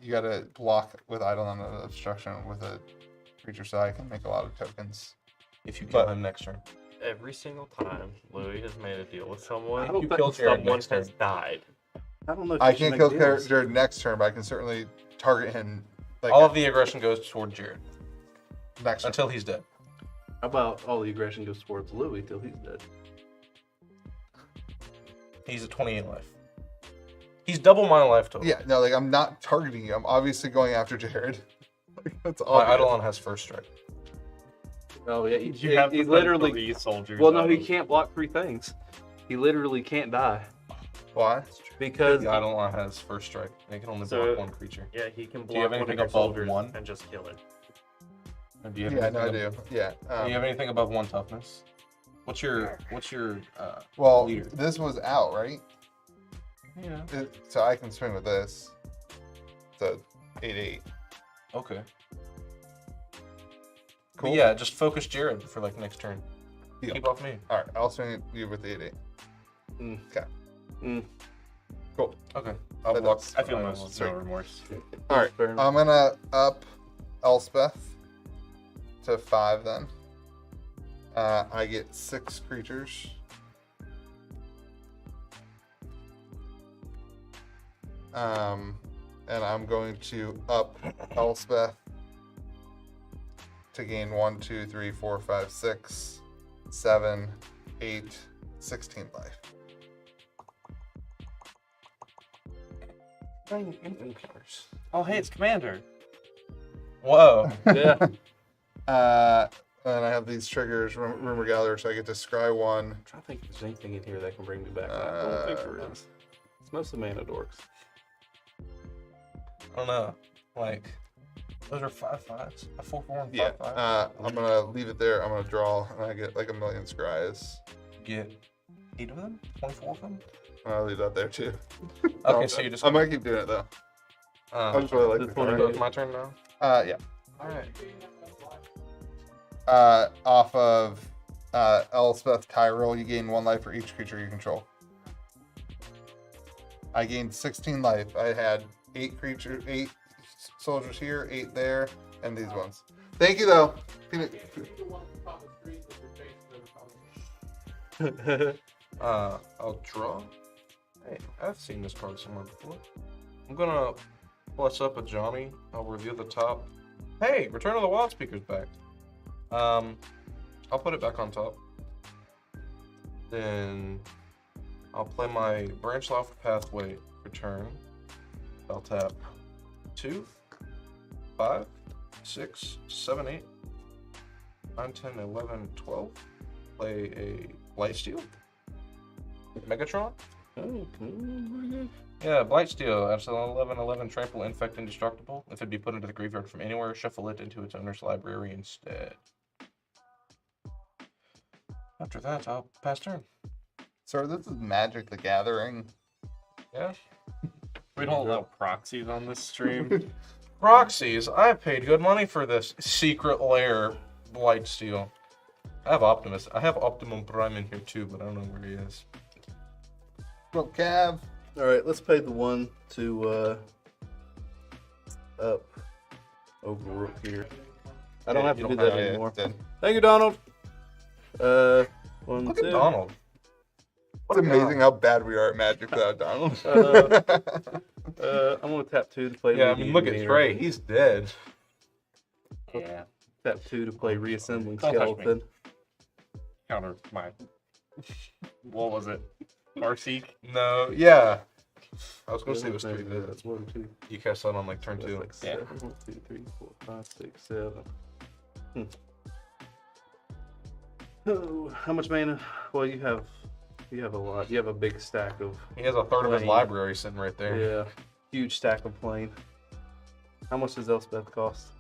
You gotta block with Eidolon of Obstruction with a creature so I can make a lot of tokens. If you kill him next turn. Every single time Louis has made a deal with someone, I don't You think kill Jared someone next has turn. died. I don't know if I you should can't make kill deals. Jared next turn, but I can certainly target him like All of the aggression goes toward Jared next turn. until he's dead. How about all the aggression goes towards Louis till he's dead? He's at 28 life. He's double my life total. Yeah, no, like I'm not targeting you. I'm obviously going after Jared. Like, that's My obvious. Eidolon has first strike. Oh yeah, You have he to put literally. 3 soldiers. Well, no, out he of- can't block 3 things. He literally can't die. Why? Because The Eidolon has first strike. They can only So- block one creature. Yeah, he can you block have one of anything your above soldiers 1? and just kill it. Or do you have Yeah, no, I anything do. Yeah. Do you have anything above 1 toughness? What's your Well, leader? this was out, right? Yeah. So I can swing with this. So 8/8. Okay. Cool. But yeah, just focus Jared for like next turn. Deal. Keep off me. All right, I'll swing you with the 8/8. Mm. Okay. Mm. Cool. Okay. I'll That block. does- I feel Eidolon. no remorse. All right, Fair enough. I'm gonna up Elspeth to 5 then. I get 6 creatures. And I'm going to up Elspeth to gain 1, 2, 3, 4, 5, 6, 7, 8, 16 life. Oh, hey, it's Commander. Whoa. Yeah. And I have these triggers, Rumor Gatherer, so I get to scry 1. I'm trying to think if there's anything in here that can bring me back. I don't think there is. It's mostly mana dorks. I don't know. Like, those are 5/5s. A 4/4 and 5/5. Yeah, I'm gonna leave it there. I'm gonna draw, and I get like a million scries. Get 8 of them? 24 of them? I'll leave that there too. Okay, so you just. I might keep doing it though. I just really like This the one card. is- It's my turn now. Yeah. All right. Off of Elspeth Tyrell, you gain 1 life for each creature you control. I gained 16 life. I had 8 soldiers here, 8 there, and these ones. Thank you though. I'll draw. Hey, I've seen this card somewhere before. I'm gonna plus up Ajani. I'll reveal the top. Hey, Return of the Wild Speaker's back. I'll put it back on top. Then I'll play my Branch Loft Pathway return. I'll tap 2, 5, 6, 7, 8, 9, 10, 11, 12. Play a Blightsteel. Megatron. Oh, pretty good. Yeah, Blightsteel. That's an 11/11 trample, infect, indestructible. If it be put into the graveyard from anywhere, shuffle it into its owner's library instead. After that, I'll pass turn. So this is Magic the Gathering. Yeah. We don't allow proxies on this stream. Proxies. I paid good money for this secret lair Blightsteel. I have Optimus. I have Optimum Prime in here too, but I don't know where he is. Well, Cav. All right, let's pay the 1 to up over here. I don't Yeah, have you to do don't that have it. anymore. Did. Thank you, Donald. 1, Look 2. at Donald. It's amazing how bad we are at Magic without Donald. I'm gonna tap 2 to play. Yeah, I mean, look at Mediator. Trey. He's dead. Yeah. Tap 2 to play Reassembling Don't touch me. Skeleton. Counter my. What was it? Arseek? No, yeah. I was gonna say it was 3 That's visits. 1, 2. You cast that on like turn That's 2. like Yeah. 7. 1, 2, 3, 4, 5, 6, 7. Oh, how much mana? Well, you have a lot. You have a big stack of He has a third of his Plain. library sitting right there. yeah, huge stack of plain. How much does Elspeth cost?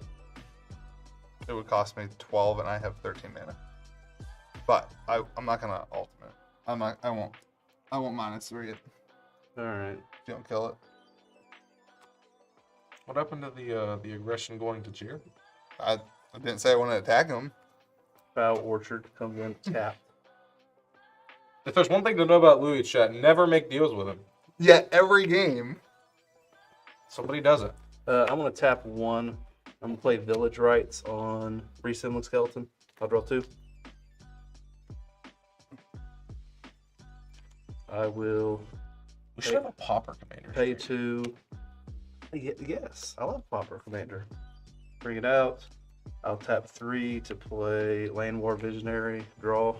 It would cost me 12, and I have 13 mana. But I'm not gonna ultimate. I won't -3 it. All right. If you don't kill it. What happened to the aggression going to Jared? I didn't say I want to attack him. Foul Orchard comes in tapped. If there's one thing to know about Louis chat, never make deals with him. Yet every game. Somebody does it. I'm gonna tap 1. I'm gonna play Village Rites on Reassembling Skeleton. I'll draw 2. I will We should have a Pauper Commander. pay 2. Yes, I love Pauper Commander. Bring it out. I'll tap 3 to play Land War Visionary, draw.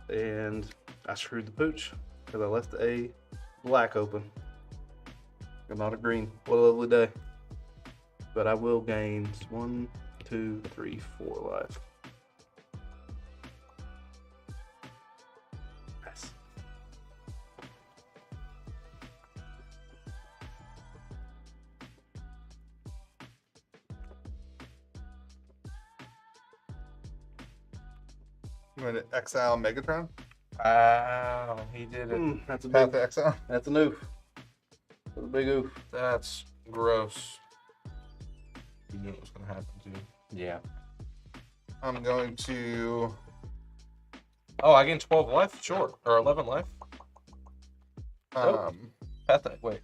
And I screwed the pooch because I left a black open. And not a green. What a lovely day. But I will gain 1, 2, 3, 4 life. Nice. You want to exile Megatron? Wow, he did it. That's a Path big. to exile. That's an oof. That's a big oof. That's gross. You knew it was gonna happen too. Yeah. I'm going to. Oh, I gained 12 life? Sure. Or 11 life? Wait.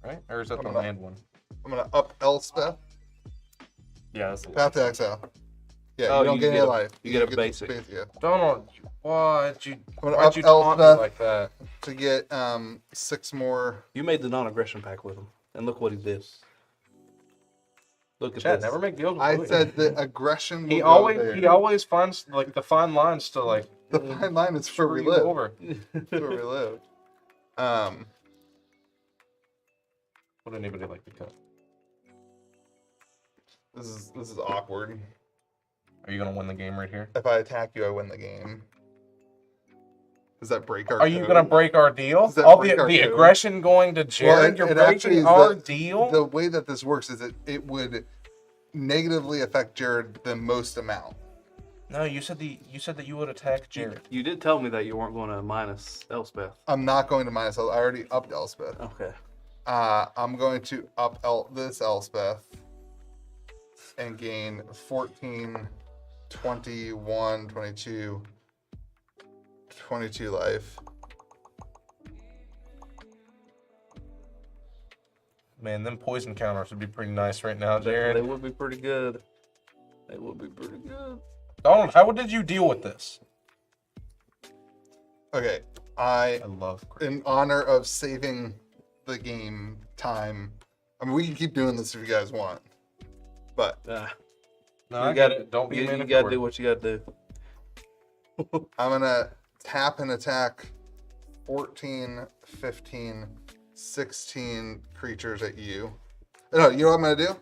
Right? Or is that the land one? I'm gonna up Elspeth. Yeah, that's Path to exile. Yeah, Oh, you don't you get any get a- life. you get a the basic. space, yeah. Donald, why'd you I'm gonna taunt up me Elspeth like that? to get 6 more. You made the non-aggression pack with him, and look what he did. Look at Chat, this. never make deals with I Louis. said that aggression. he will go there. always finds like the fine lines to like The fine line is where we screw you live. over. It's where we live. Would anybody like to cut? This is awkward. Are you gonna win the game right here? If I attack you, I win the game. Does that break our? Are you code? gonna break our deal? Does that All break the our code? aggression going to Jared? Well, You're it actually breaking is our the- deal. The way that this works is it would negatively affect Jared the most amount. No, you said that you would attack Jared. You did tell me that you weren't going to minus Elspeth. I'm not going to minus. I already upped Elspeth. Okay. I'm going to up this Elspeth and gain 14, 21, 22, 22 life. Man, them poison counters would be pretty nice right now, They Jared. would be pretty good. They would be pretty good. Donald, how did you deal with this? Okay, I, I love in honor of saving the game time, I mean, we can keep doing this if you guys want, but No, You I got get it. Don't be You, a man you of got to your do word. what you got to do. I'm gonna tap and attack 14, 15, 16 creatures at you. No, you know what I'm gonna do?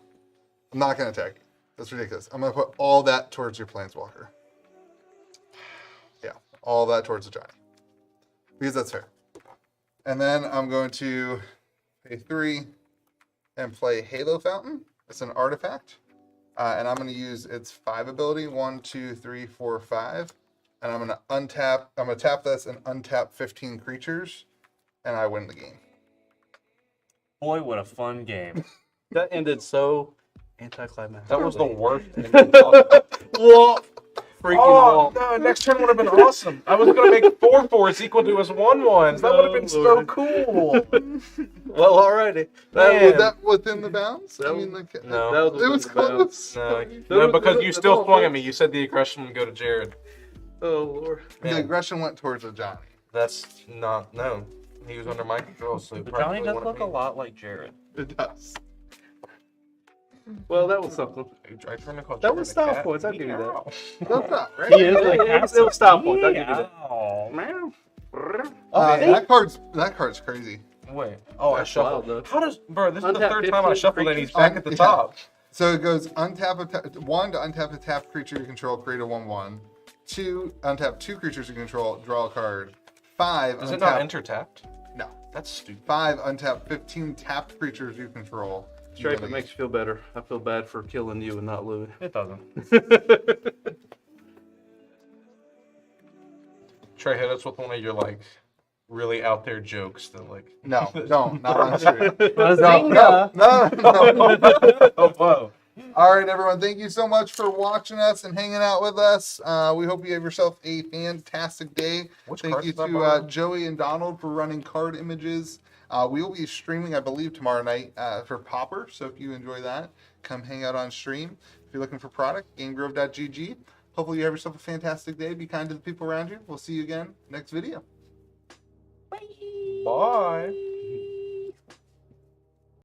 I'm not gonna attack you. That's ridiculous. I'm gonna put all that towards your planeswalker. Yeah, all that towards the giant. Because that's fair. And then I'm going to pay 3 and play Halo Fountain. It's an artifact. And I'm going to use its 5 ability. 1, 2, 3, 4, 5. And I'm going to untap. I'm going to tap this and untap 15 creatures. And I win the game. Boy, what a fun game. That ended so anticlimactic. That was the worst. Whoa! Freaking Oh, wall. no, next turn would have been awesome. I was going to make 4/4s equal to his 1/1s. That would have been so Lord. cool. Well, alrighty. Man. Was that within the bounds? I That mean, was- like, No. That it was within the bounds. close. No, because you still swung at me. You said the aggression would go to Jared. Oh, Lord. The aggression went towards Ajani. That's not, no. He was under my control, so But Johnny does look a lot like Jared. It does. Well, that was something. I trying to call That Jared was a style cat. points. I'll give you that. That's not right. He is like it was style points. I'll give you that. That card's crazy. Wait. Oh, I That's shuffled. wild, though. How does, bro, this is the Untap third time I 15 shuffled and he's creatures. back at the Yeah. top. So it goes untap 1 to untap a tapped creature you control, create a 1/1. 2 untap 2 creatures you control, draw a card. 5 Is it not untap enter tapped? no. That's stupid. 5 untap 15 tapped creatures you control. Straight, it makes you feel better. I feel bad for killing you and not Louis. It doesn't. Trey, hit us with one of your like really out there jokes that like. No, don't, not on stream. Bazinga! No. Oh whoa. All right, everyone. Thank you so much for watching us and hanging out with us. We hope you have yourself a fantastic day. Which Thank card you is that, to Byron? Joey and Donald for running card images. We will be streaming, I believe, tomorrow night for Popper. So if you enjoy that, come hang out on stream. If you're looking for product, gamegrove.gg. Hopefully you have yourself a fantastic day. Be kind to the people around you. We'll see you again next video. Bye.